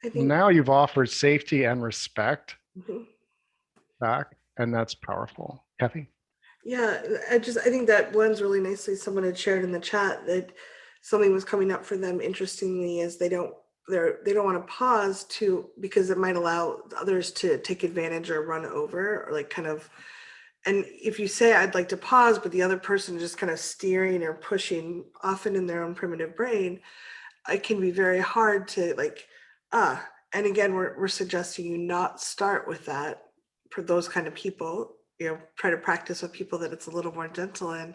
I think Now you've offered safety and respect mhm. back, and that's powerful. Cathy? Yeah, I think that blends really nicely. Someone had shared in the chat that something was coming up for them. Interestingly, is they don't want to pause because it might allow others to take advantage or run over or like kind of. And if you say I'd like to pause, but the other person is just kind of steering or pushing, often in their own primitive brain, it can be very hard to like And again, we're suggesting you not start with that for those kind of people. Try to practice with people that it's a little more gentle in.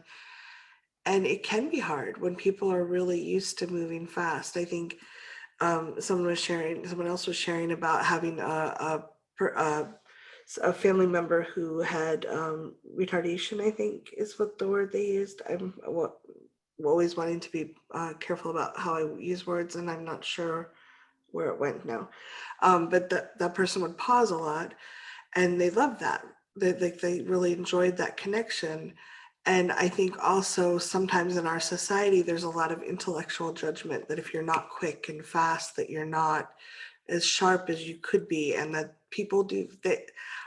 And it can be hard when people are really used to moving fast. I think someone else was sharing about having a family member who had retardation, I think is what the word they used. I'm always wanting to be careful about how I use words, and I'm not sure where it went now. But that person would pause a lot, and they loved that. They really enjoyed that connection. And I think also sometimes in our society, there's a lot of intellectual judgment that if you're not quick and fast, that you're not as sharp as you could be, and that people do that.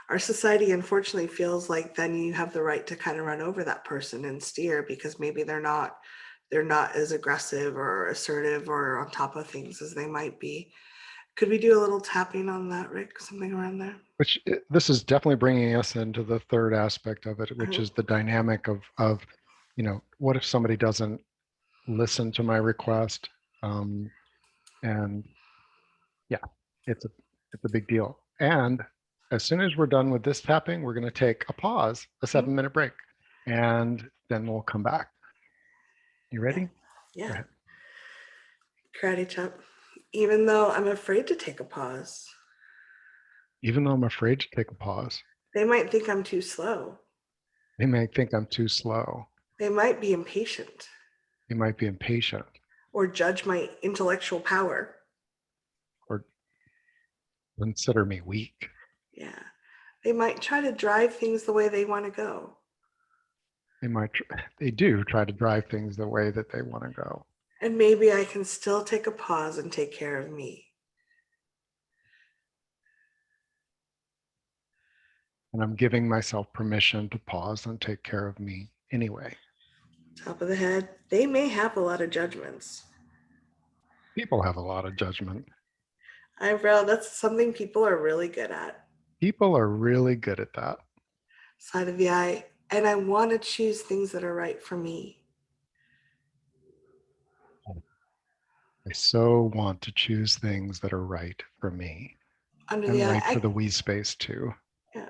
Our society unfortunately feels like then you have the right to kind of run over that person and steer because maybe they're not as aggressive or assertive or on top of things as they might be. Could we do a little tapping on that, Rick? Something around there? This is definitely bringing us into the third aspect of it, which is the dynamic of what if somebody doesn't listen to my request? And yeah, it's a big deal. And as soon as we're done with this tapping, we're going to take a pause, a 7-minute break, and then we'll come back. You ready? Yeah. Go ahead. Karate chop. Even though I'm afraid to take a pause. Even though I'm afraid to take a pause. They might think I'm too slow. They may think I'm too slow. They might be impatient. They might be impatient. Or judge my intellectual power. Or consider me weak. Yeah. They might try to drive things the way they want to go. They do try to drive things the way that they want to go. And maybe I can still take a pause and take care of me. And I'm giving myself permission to pause and take care of me anyway. Top of the head, they may have a lot of judgments. People have a lot of judgment. Eyebrow, that's something people are really good at. People are really good at that. Side of the eye, and I want to choose things that are right for me. I so want to choose things that are right for me. Under And the right eye, for the we space too. yeah.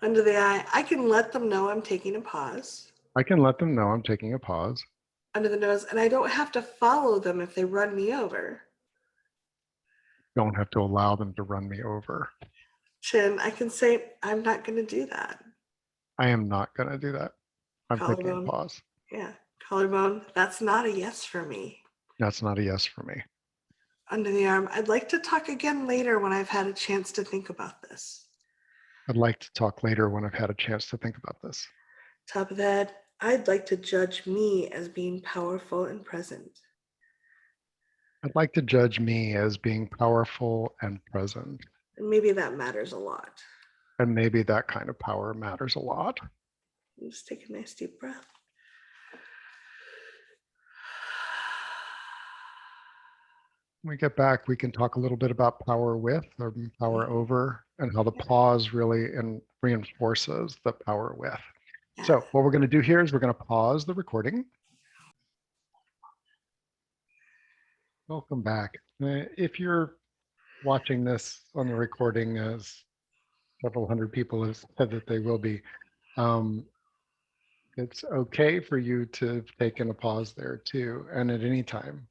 Under the eye, I can let them know I'm taking a pause. I can let them know I'm taking a pause. Under the nose, and I don't have to follow them if they run me over. Don't have to allow them to run me over. Chin, I can say, I'm not going to do that. I am not going to do that. I'm taking a pause. Yeah. Collarbone, that's not a yes for me. That's not a yes for me. Under the arm, I'd like to talk again later when I've had a chance to think about this. I'd like to talk later when I've had a chance to think about this. Top of the head, I'd like to judge me as being powerful and present. I'd like to judge me as being powerful and present. And maybe that matters a lot. And maybe that kind of power matters a lot. Just take a nice deep breath. When we get back, we can talk a little bit about power with or power over and how the pause really reinforces the power with. Yeah. So what we're going to do here is we're going to pause the recording. Welcome back. If you're watching this on the recording, as several hundred people have said that they will be, it's okay for you to have taken a pause there too, and at any time.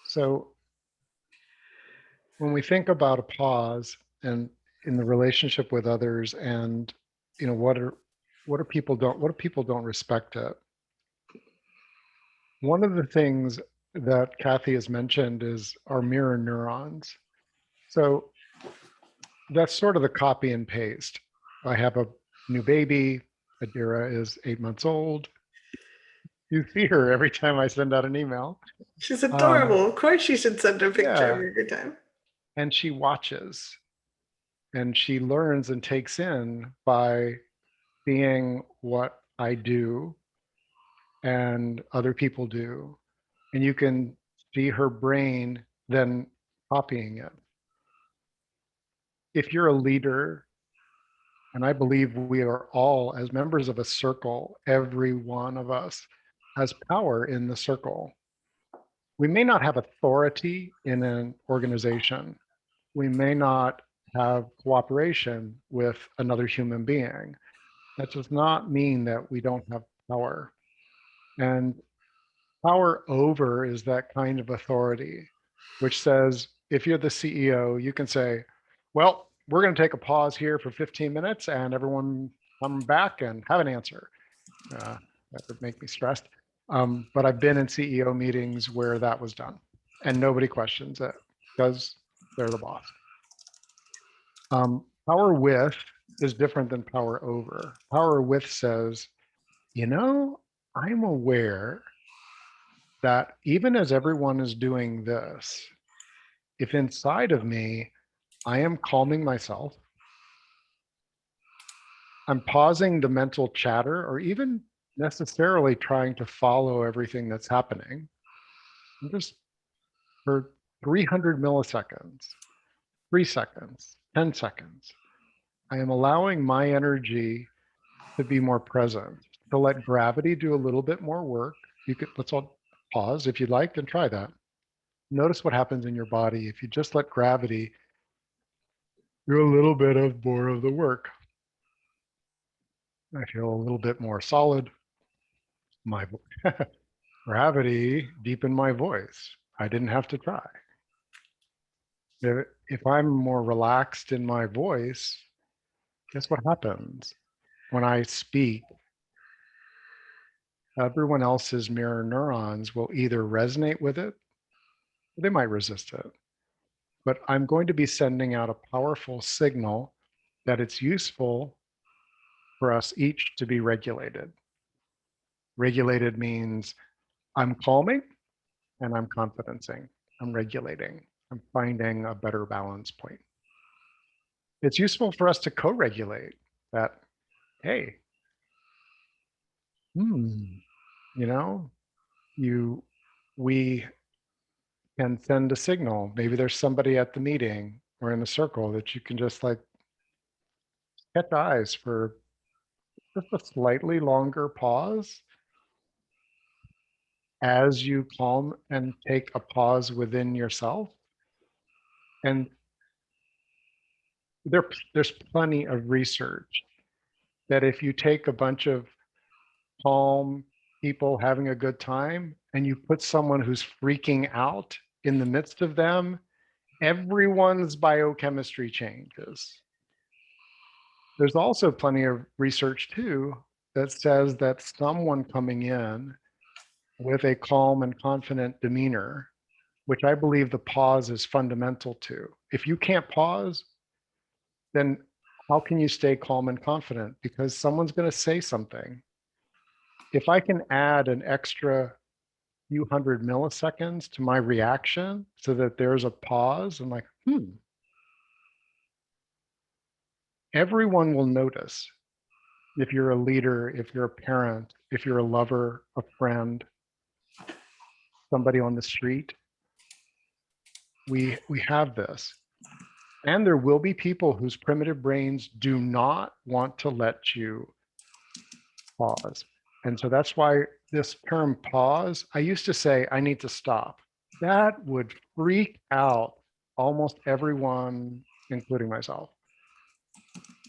So when we think about a pause and in the relationship with others, and what do people don't respect it. One of the things that Cathy has mentioned is our mirror neurons. So that's sort of the copy and paste. I have a new baby. Adira is 8 months old. You see her every time I send out an email. She's adorable. Of course you should send her a picture Yeah. every time. And she watches and she learns and takes in by seeing what I do and other people do. And you can see her brain then copying it. If you're a leader, and I believe we are all, as members of a circle, every one of us has power in the circle. We may not have authority in an organization. We may not have cooperation with another human being. That does not mean that we don't have power. And power over is that kind of authority, which says, if you're the CEO, you can say, well, we're going to take a pause here for 15 minutes and everyone come back and have an answer. That would make me stressed. But I've been in CEO meetings where that was done and nobody questions it because they're the boss. Power with is different than power over. Power with says, I'm aware that even as everyone is doing this, if inside of me, I am calming myself, I'm pausing the mental chatter or even necessarily trying to follow everything that's happening. I'm just for 300 milliseconds, 3 seconds, 10 seconds, I am allowing my energy to be more present, to let gravity do a little bit more work. Let's all pause if you'd like and try that. Notice what happens in your body if you just let gravity do a little bit of more of the work. I feel a little bit more solid. My gravity deepened my voice. I didn't have to try. If I'm more relaxed in my voice, guess what happens? When I speak, everyone else's mirror neurons will either resonate with it, or they might resist it. But I'm going to be sending out a powerful signal that it's useful for us each to be regulated. Regulated means I'm calming and I'm confidencing. I'm regulating. I'm finding a better balance point. It's useful for us to co-regulate that, hey, we can send a signal. Maybe there's somebody at the meeting or in the circle that you can just like catch eyes for just a slightly longer pause as you calm and take a pause within yourself. And there's plenty of research that if you take a bunch of calm people having a good time and you put someone who's freaking out in the midst of them, everyone's biochemistry changes. There's also plenty of research too that says that someone coming in with a calm and confident demeanor, which I believe the pause is fundamental to. If you can't pause, then How can you stay calm and confident? Because someone's going to say something. If I can add an extra few hundred milliseconds to my reaction so that there's a pause and like, everyone will notice. If you're a leader, if you're a parent, if you're a lover, a friend, somebody on the street, we have this. And there will be people whose primitive brains do not want to let you pause. And so that's why this term pause, I used to say, I need to stop. That would freak out almost everyone, including myself.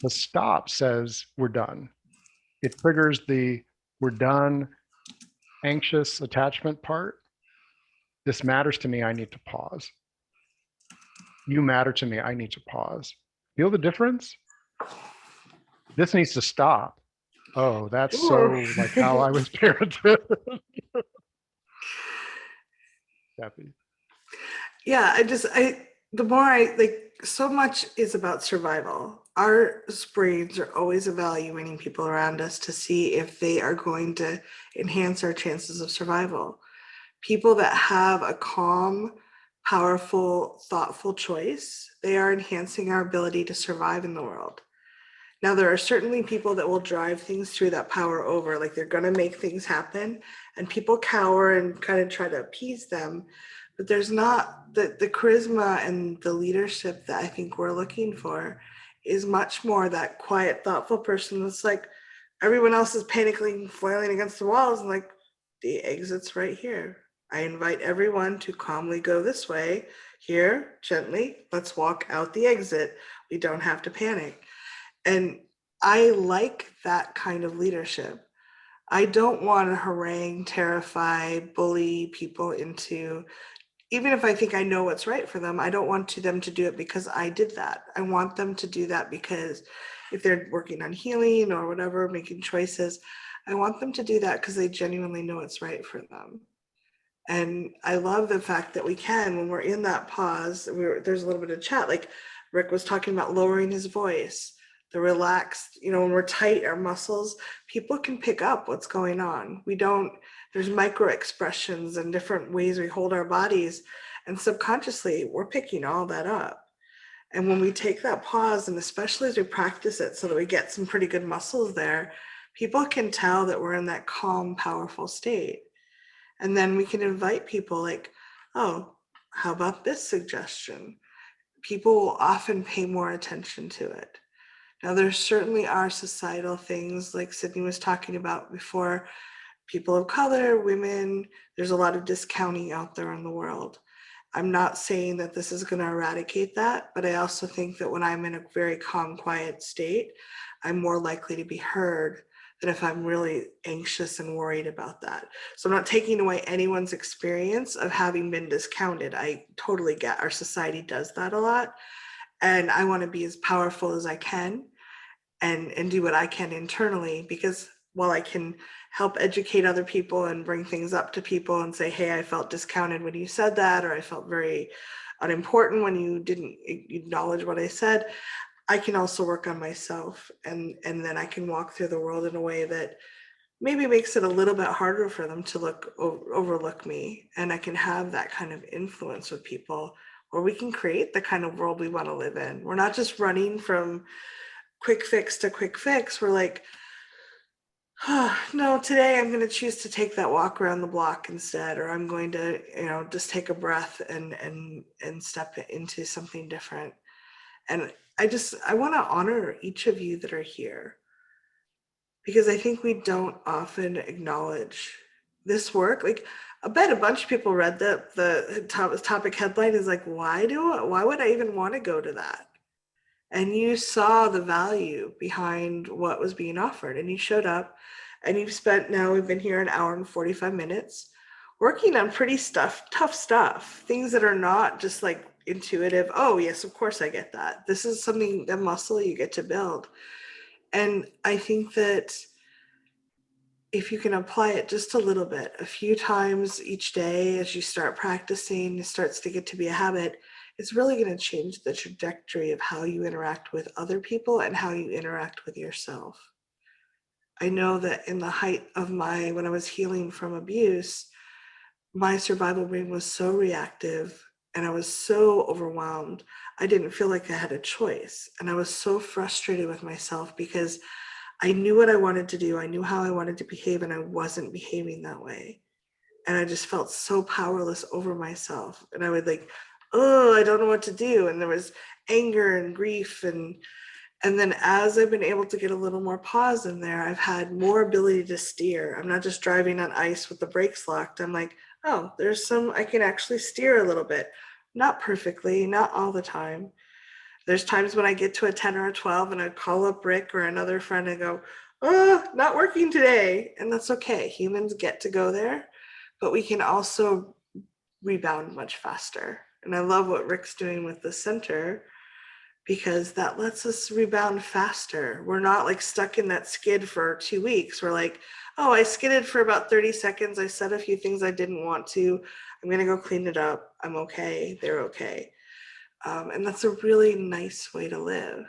The stop says we're done. It triggers the we're done anxious attachment part. This matters to me. I need to pause. You matter to me. I need to pause. Feel the difference? This needs to stop. Oh, that's so like how I was parented. Cathy. Yeah, the more I like, so much is about survival. Our brains are always evaluating people around us to see if they are going to enhance our chances of survival. People that have a calm, powerful, thoughtful choice, they are enhancing our ability to survive in the world. Now, there are certainly people that will drive things through that power over, like they're going to make things happen, and people cower and kind of try to appease them. But there's not the charisma and the leadership that I think we're looking for is much more that quiet, thoughtful person that's like, everyone else is panicking, flailing against the walls, and like, the exit's right here. I invite everyone to calmly go this way. Here, gently, let's walk out the exit. We don't have to panic. And I like that kind of leadership. I don't want to harangue, terrify, bully people into, even if I think I know what's right for them, I don't want them to do it because I did that. I want them to do that because if they're working on healing or whatever, making choices, I want them to do that because they genuinely know it's right for them. And I love the fact that we can, when we're in that pause, there's a little bit of chat, like Rick was talking about lowering his voice, the relaxed, when we're tight, our muscles, people can pick up what's going on. There's micro expressions and different ways we hold our bodies. And subconsciously, we're picking all that up. And when we take that pause, and especially as we practice it so that we get some pretty good muscles there, people can tell that we're in that calm, powerful state. And then we can invite people like, oh, how about this suggestion? People will often pay more attention to it. Now, there certainly are societal things like Sydney was talking about before, people of color, women, there's a lot of discounting out there in the world. I'm not saying that this is going to eradicate that, but I also think that when I'm in a very calm, quiet state, I'm more likely to be heard than if I'm really anxious and worried about that. So I'm not taking away anyone's experience of having been discounted. I totally get our society does that a lot. And I want to be as powerful as I can and do what I can internally, because while I can help educate other people and bring things up to people and say, hey, I felt discounted when you said that, or I felt very unimportant when you didn't acknowledge what I said, I can also work on myself, and then I can walk through the world in a way that maybe makes it a little bit harder for them to overlook me, and I can have that kind of influence with people where we can create the kind of world we want to live in. We're not just running from quick fix to quick fix. We're like, oh, no, today I'm going to choose to take that walk around the block instead, or I'm going to, just take a breath and step into something different. And I want to honor each of you that are here, because I think we don't often acknowledge this work. Like, I bet a bunch of people read the topic headline is like, why would I even want to go to that? And you saw the value behind what was being offered, and you showed up, and we've been here an hour and 45 minutes working on pretty tough stuff, things that are not just like intuitive. Oh yes, of course I get that. This is something, a muscle you get to build. And I think that if you can apply it just a little bit, a few times each day, as you start practicing, it starts to get to be a habit. it's really going to change the trajectory of how you interact with other people and how you interact with yourself. I know that in the height of when I was healing from abuse, my survival brain was so reactive and I was so overwhelmed. I didn't feel like I had a choice. And I was so frustrated with myself because I knew what I wanted to do. I knew how I wanted to behave, and I wasn't behaving that way. And I just felt so powerless over myself. And I would like, oh, I don't know what to do. And there was anger and grief. And then as I've been able to get a little more pause in there, I've had more ability to steer. I'm not just driving on ice with the brakes locked. I'm like, oh, I can actually steer a little bit. Not perfectly, not all the time. There's times when I get to a 10 or a 12 and I call up Rick or another friend and go, oh, not working today. And that's okay. Humans get to go there, but we can also rebound much faster. And I love what Rick's doing with the center, because that lets us rebound faster. We're not like stuck in that skid for 2 weeks. We're like, oh, I skidded for about 30 seconds. I said a few things I didn't want to. I'm going to go clean it up. I'm okay. They're okay. And that's a really nice way to live.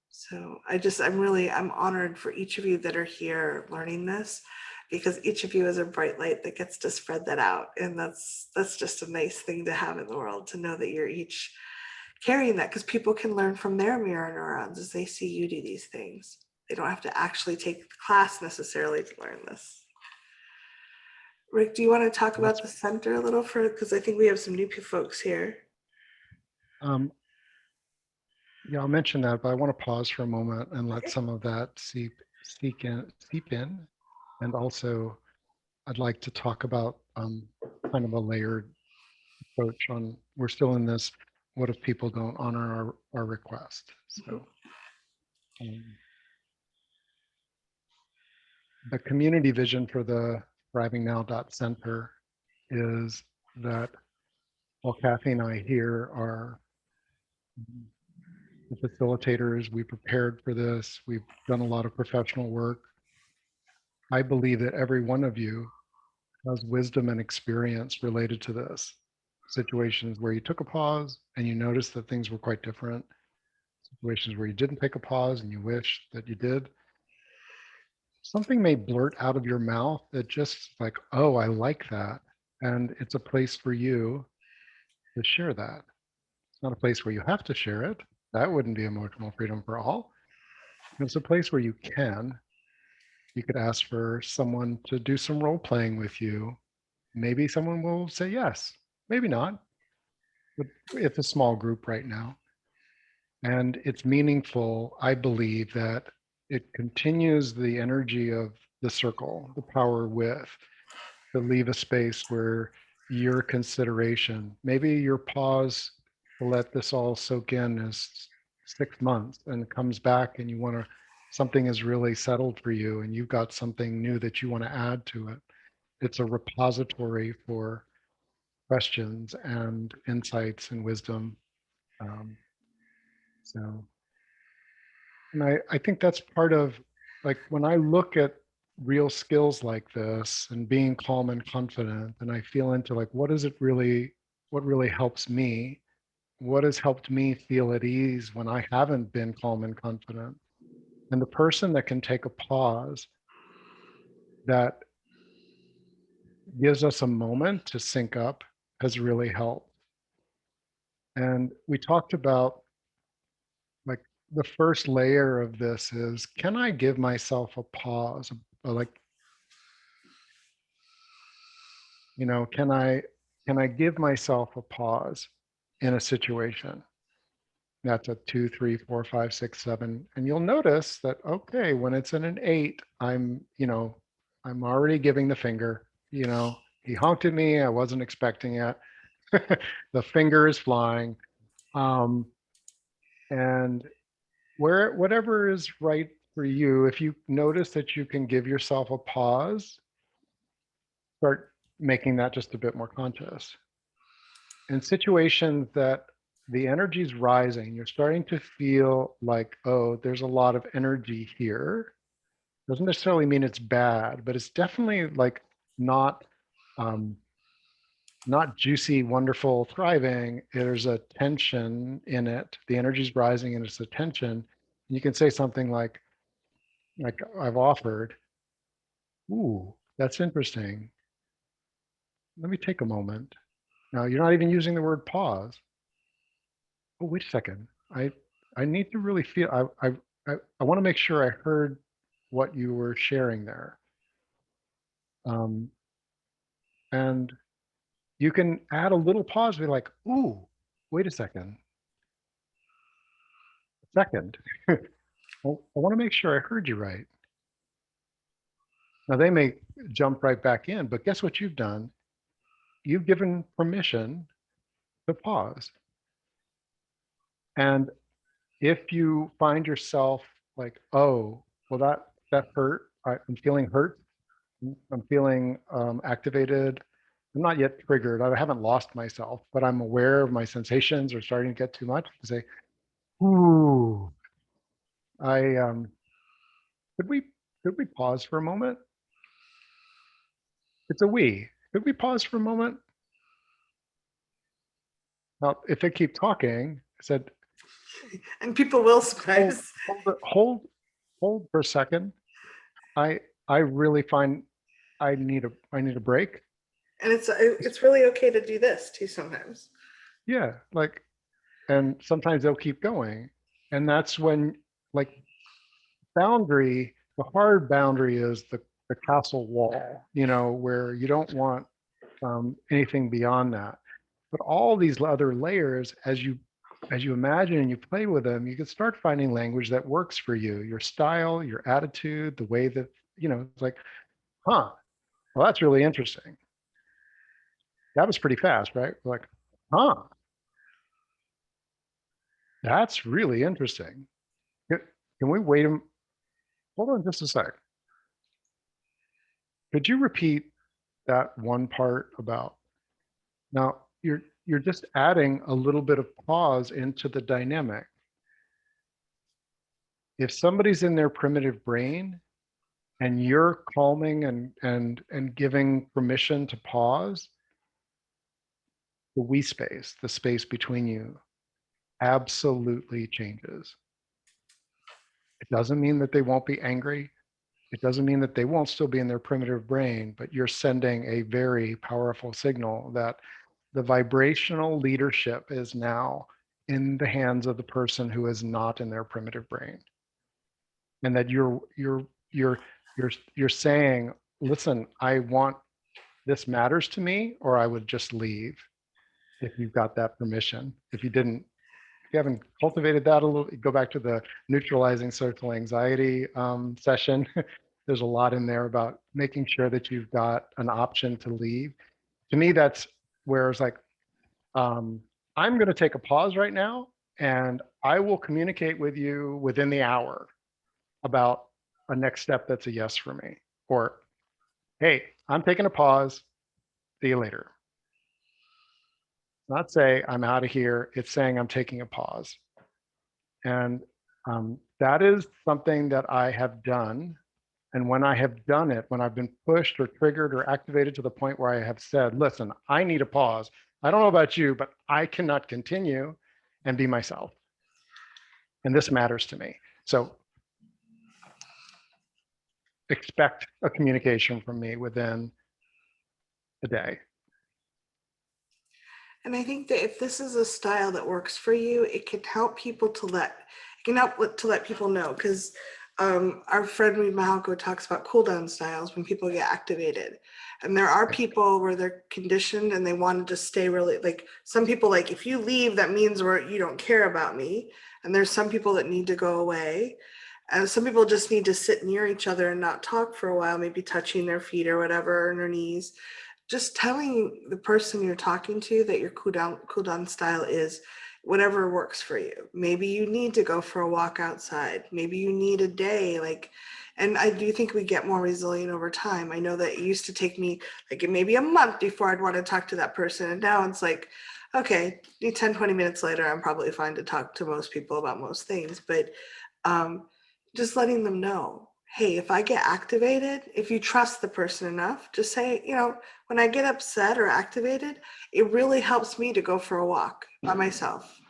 So I'm honored for each of you that are here learning this, because each of you is a bright light that gets to spread that out. And that's just a nice thing to have in the world, to know that you're each carrying that, because people can learn from their mirror neurons as they see you do these things. They don't have to actually take the class necessarily to learn this. Rick, do you want to talk about the center a little because I think we have some new folks here. Yeah, I'll mention that, but I want to pause for a moment and let some of that seep in. And also, I'd like to talk about kind of a layered approach on, we're still in this, what if people don't honor our request? So the community vision for the Thriving Now Center is that while Cathy and I here are the facilitators, we prepared for this, we've done a lot of professional work. I believe that every one of you has wisdom and experience related to this. Situations where you took a pause and you noticed that things were quite different. Situations where you didn't take a pause and you wish that you did. Something may blurt out of your mouth that just like, oh, I like that. And it's a place for you to share that. It's not a place where you have to share it. That wouldn't be emotional freedom for all. It's a place where you can. You could ask for someone to do some role playing with you. Maybe someone will say yes, maybe not, but it's a small group right now. And it's meaningful, I believe, that it continues the energy of the circle, the power with, to leave a space where your consideration, maybe your pause to let this all soak in is 6 months, and it comes back and you want to, something is really settled for you and you've got something new that you want to add to it. It's a repository for questions and insights and wisdom. Um, so, and I think that's part of, like, when I look at real skills like this and being calm and confident, and I feel into like, what really helps me? What has helped me feel at ease when I haven't been calm and confident? And the person that can take a pause, that gives us a moment to sync up, has really helped. And we talked about, like, the first layer of this is, can I give myself a pause? Like, can I give myself a pause in a situation? That's a 2, 3, 4, 5, 6, 7. And you'll notice that, okay, when it's in an 8, I'm already giving the finger. He honked at me, I wasn't expecting it. The finger is flying. And whatever is right for you, if you notice that you can give yourself a pause, start making that just a bit more conscious. In situations that the energy is rising, you're starting to feel like, oh, there's a lot of energy here. Doesn't necessarily mean it's bad, but it's definitely like not not juicy, wonderful, thriving. There's a tension in it. The energy's rising and it's a tension. You can say something like I've offered, ooh, that's interesting. Let me take a moment. Now you're not even using the word pause. Oh, wait a second. I need to really feel, I want to make sure I heard what you were sharing there. And you can add a little pause, be like, ooh, wait a second. Second, well, I want to make sure I heard you right. Now they may jump right back in, but guess what you've done? You've given permission to pause. And if you find yourself like, oh, well, that hurt. I'm feeling hurt. I'm feeling activated. I'm not yet triggered. I haven't lost myself, but I'm aware of my sensations are starting to get too much. To say, ooh, I could we could we pause for a moment? It's a we. Could we pause for a moment? Now, if they keep talking, I said, And people will hold, sometimes. hold for a second. I really find I need a break. And it's really okay to do this too sometimes. Yeah, like, and sometimes they'll keep going. And that's when, like, boundary, the hard boundary is the castle wall, where you don't want anything beyond that. But all these other layers, as you imagine and you play with them, you can start finding language that works for you, your style, your attitude, the way that, it's like, huh, well, that's really interesting. That was pretty fast, right? We're like, huh, that's really interesting. Can we wait hold on just a sec. Could you repeat that one part about now you're just adding a little bit of pause into the dynamic. If somebody's in their primitive brain and you're calming and giving permission to pause, the we space, the space between you, absolutely changes. It doesn't mean that they won't be angry. It doesn't mean that they won't still be in their primitive brain, but you're sending a very powerful signal that the vibrational leadership is now in the hands of the person who is not in their primitive brain. And that you're saying, listen, I want, this matters to me, or I would just leave if you've got that permission. If you haven't cultivated that a little, go back to the neutralizing social anxiety session. There's a lot in there about making sure that you've got an option to leave. To me, that's where it's like, I'm going to take a pause right now, and I will communicate with you within the hour about a next step that's a yes for me. Or, hey, I'm taking a pause. See you later. Not say I'm out of here. It's saying I'm taking a pause. And that is something that I have done. And when I have done it, when I've been pushed or triggered or activated to the point where I have said, listen, I need a pause. I don't know about you, but I cannot continue and be myself. And this matters to me. So expect a communication from me within a day. And I think that if this is a style that works for you, it can help people to let people know, because our friend Reed Mahalko talks about cool down styles when people get activated. And there are people where they're conditioned and they want to just stay really, like some people, like if you leave, that means you don't care about me. And there's some people that need to go away. And some people just need to sit near each other and not talk for a while, maybe touching their feet or whatever, or their knees. Just telling the person you're talking to that your cool down style is whatever works for you. Maybe you need to go for a walk outside. Maybe you need a day, and I do think we get more resilient over time. I know that it used to take me like maybe a month before I'd want to talk to that person. And now it's like, okay, 10, 20 minutes later, I'm probably fine to talk to most people about most things. But just letting them know. hey, if I get activated, if you trust the person enough, just say, when I get upset or activated, it really helps me to go for a walk by myself.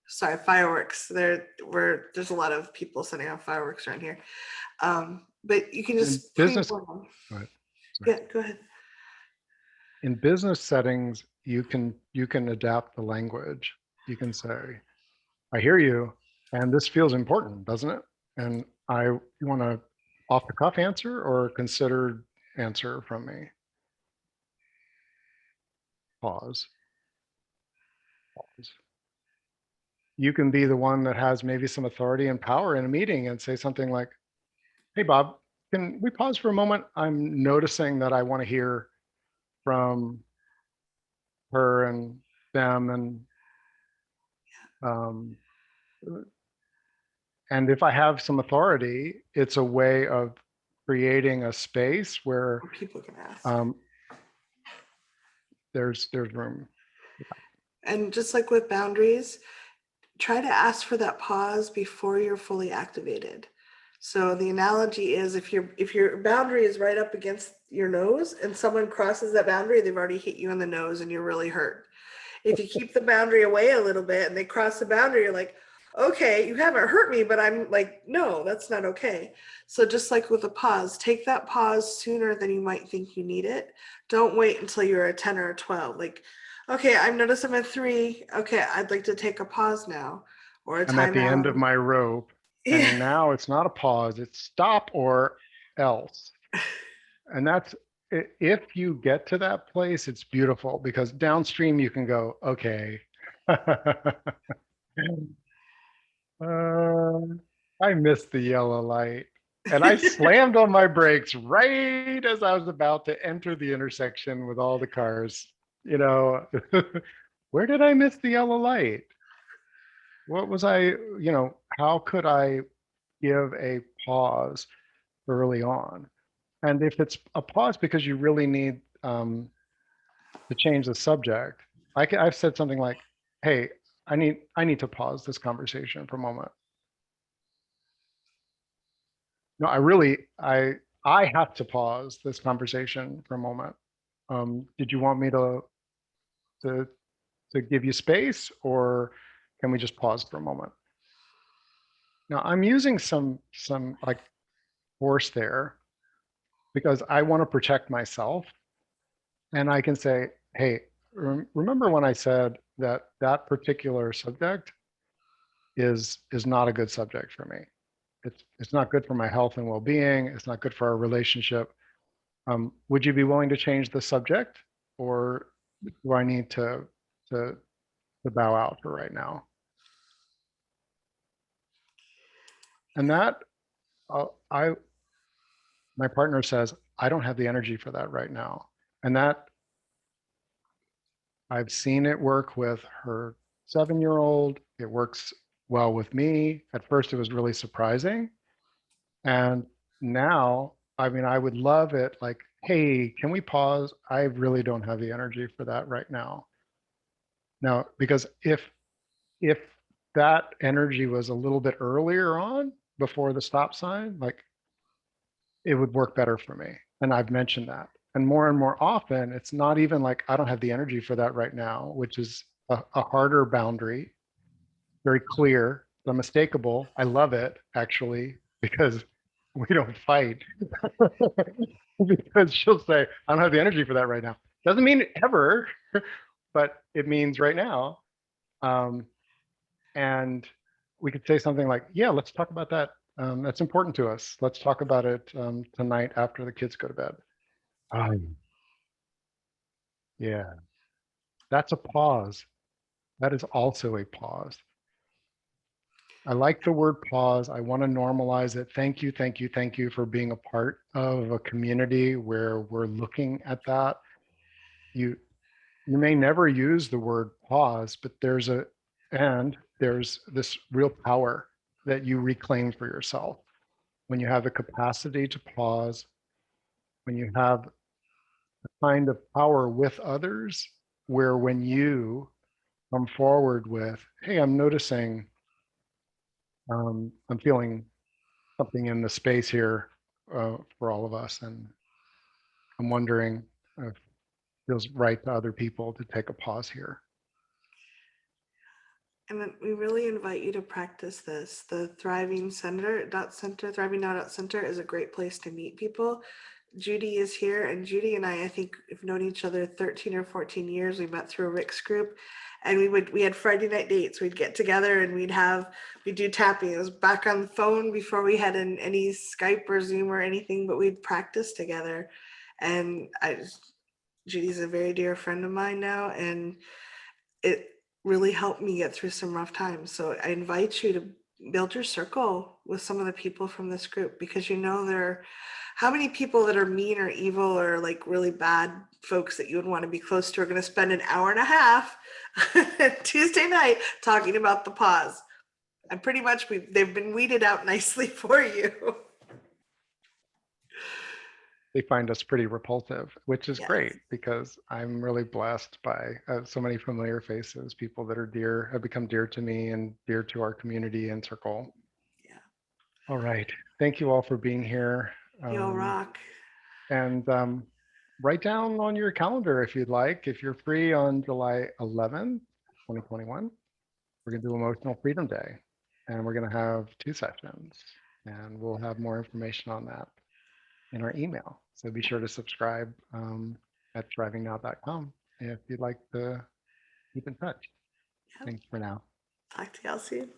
Sorry, fireworks. There's a lot of people setting off fireworks around here. But you can just business. pre-warn them. Go ahead. Yeah, go ahead. In business settings, you can adapt the language. You can say, I hear you, and this feels important, doesn't it? And you want to off the cuff answer or considered answer from me? Pause. Pause. You can be the one that has maybe some authority and power in a meeting and say something like, hey, Bob, can we pause for a moment? I'm noticing that I want to hear from her and them um, and if I have some authority, it's a way of creating a space where People can ask. There's room. And just like with boundaries, try to ask for that pause before you're fully activated. So the analogy is if your boundary is right up against your nose and someone crosses that boundary, they've already hit you in the nose and you're really hurt. If you keep the boundary away a little bit and they cross the boundary, you're like, okay, you haven't hurt me, but I'm like, no, that's not okay. So just like with a pause, take that pause sooner than you might think you need it. Don't wait until you're a 10 or a 12. Like, okay, I've noticed I'm at 3. Okay, I'd like to take a pause now or a I'm at the end timeout. of my rope. Yeah. And now it's not a pause, it's stop or else. And that's, if you get to that place, it's beautiful because downstream you can go, okay. I missed the yellow light. And I slammed on my brakes right as I was about to enter the intersection with all the cars. Where did I miss the yellow light? What was how could I give a pause early on? And if it's a pause because you really need to change the subject, I've said something like, hey, I need to pause this conversation for a moment. No, I have to pause this conversation for a moment. Did you want me to give you space, or can we just pause for a moment? Now I'm using some like force there because I want to protect myself, and I can say, hey, remember when I said that that particular subject is not a good subject for me. It's not good for my health and well-being. It's not good for our relationship. Would you be willing to change the subject, or do I need to bow out for right now? And that my partner says, I don't have the energy for that right now. And that I've seen it work with her 7-year-old. It works well with me. At first, it was really surprising. And now, I mean, I would love it like, hey, can we pause? I really don't have the energy for that right now. Now, because if that energy was a little bit earlier on before the stop sign, like it would work better for me. And I've mentioned that. And more often, it's not even like I don't have the energy for that right now, which is a harder boundary, very clear, unmistakable. I love it actually, because we don't fight. Because she'll say, I don't have the energy for that right now. Doesn't mean ever, but it means right now. And we could say something like, yeah, let's talk about that. That's important to us. Let's talk about it tonight after the kids go to bed. Yeah, that's a pause. That is also a pause. I like the word pause. I want to normalize it. Thank you, thank you, thank you for being a part of a community where we're looking at that. You may never use the word pause, but there's this real power that you reclaim for yourself when you have the capacity to pause, when you have a kind of power with others, where when you come forward with, hey, I'm noticing, I'm feeling something in the space here. for all of us. And I'm wondering if it feels right to other people to take a pause here. And then we really invite you to practice this. The Thriving Center Thriving Now Center is a great place to meet people. Judy is here, and Judy and I think, have known each other 13 or 14 years. We met through a Rick's group, and we had Friday night dates. We'd get together and we'd do tapping. It was back on the phone before we had any Skype or Zoom or anything, but we'd practice together. And Judy's a very dear friend of mine now, and it really helped me get through some rough times. So I invite you to build your circle with some of the people from this group, because how many people that are mean or evil or like really bad folks that you would want to be close to are going to spend an hour and a half Tuesday night talking about the pause. And pretty much they've been weeded out nicely for you. They find us pretty repulsive, which is Yes. great, because I'm really blessed by so many familiar faces, people that have become dear to me and dear to our community and circle. Yeah. All right. Thank you all for being here. You'll rock. And write down on your calendar if you'd like, if you're free on July 11th, 2021, we're going to do Emotional Freedom Day, and we're going to have 2 sessions, and we'll have more information on that in our email. So be sure to subscribe at thrivingnow.com if you'd like to keep in touch. Yep. Thanks for now. Talk to y'all soon.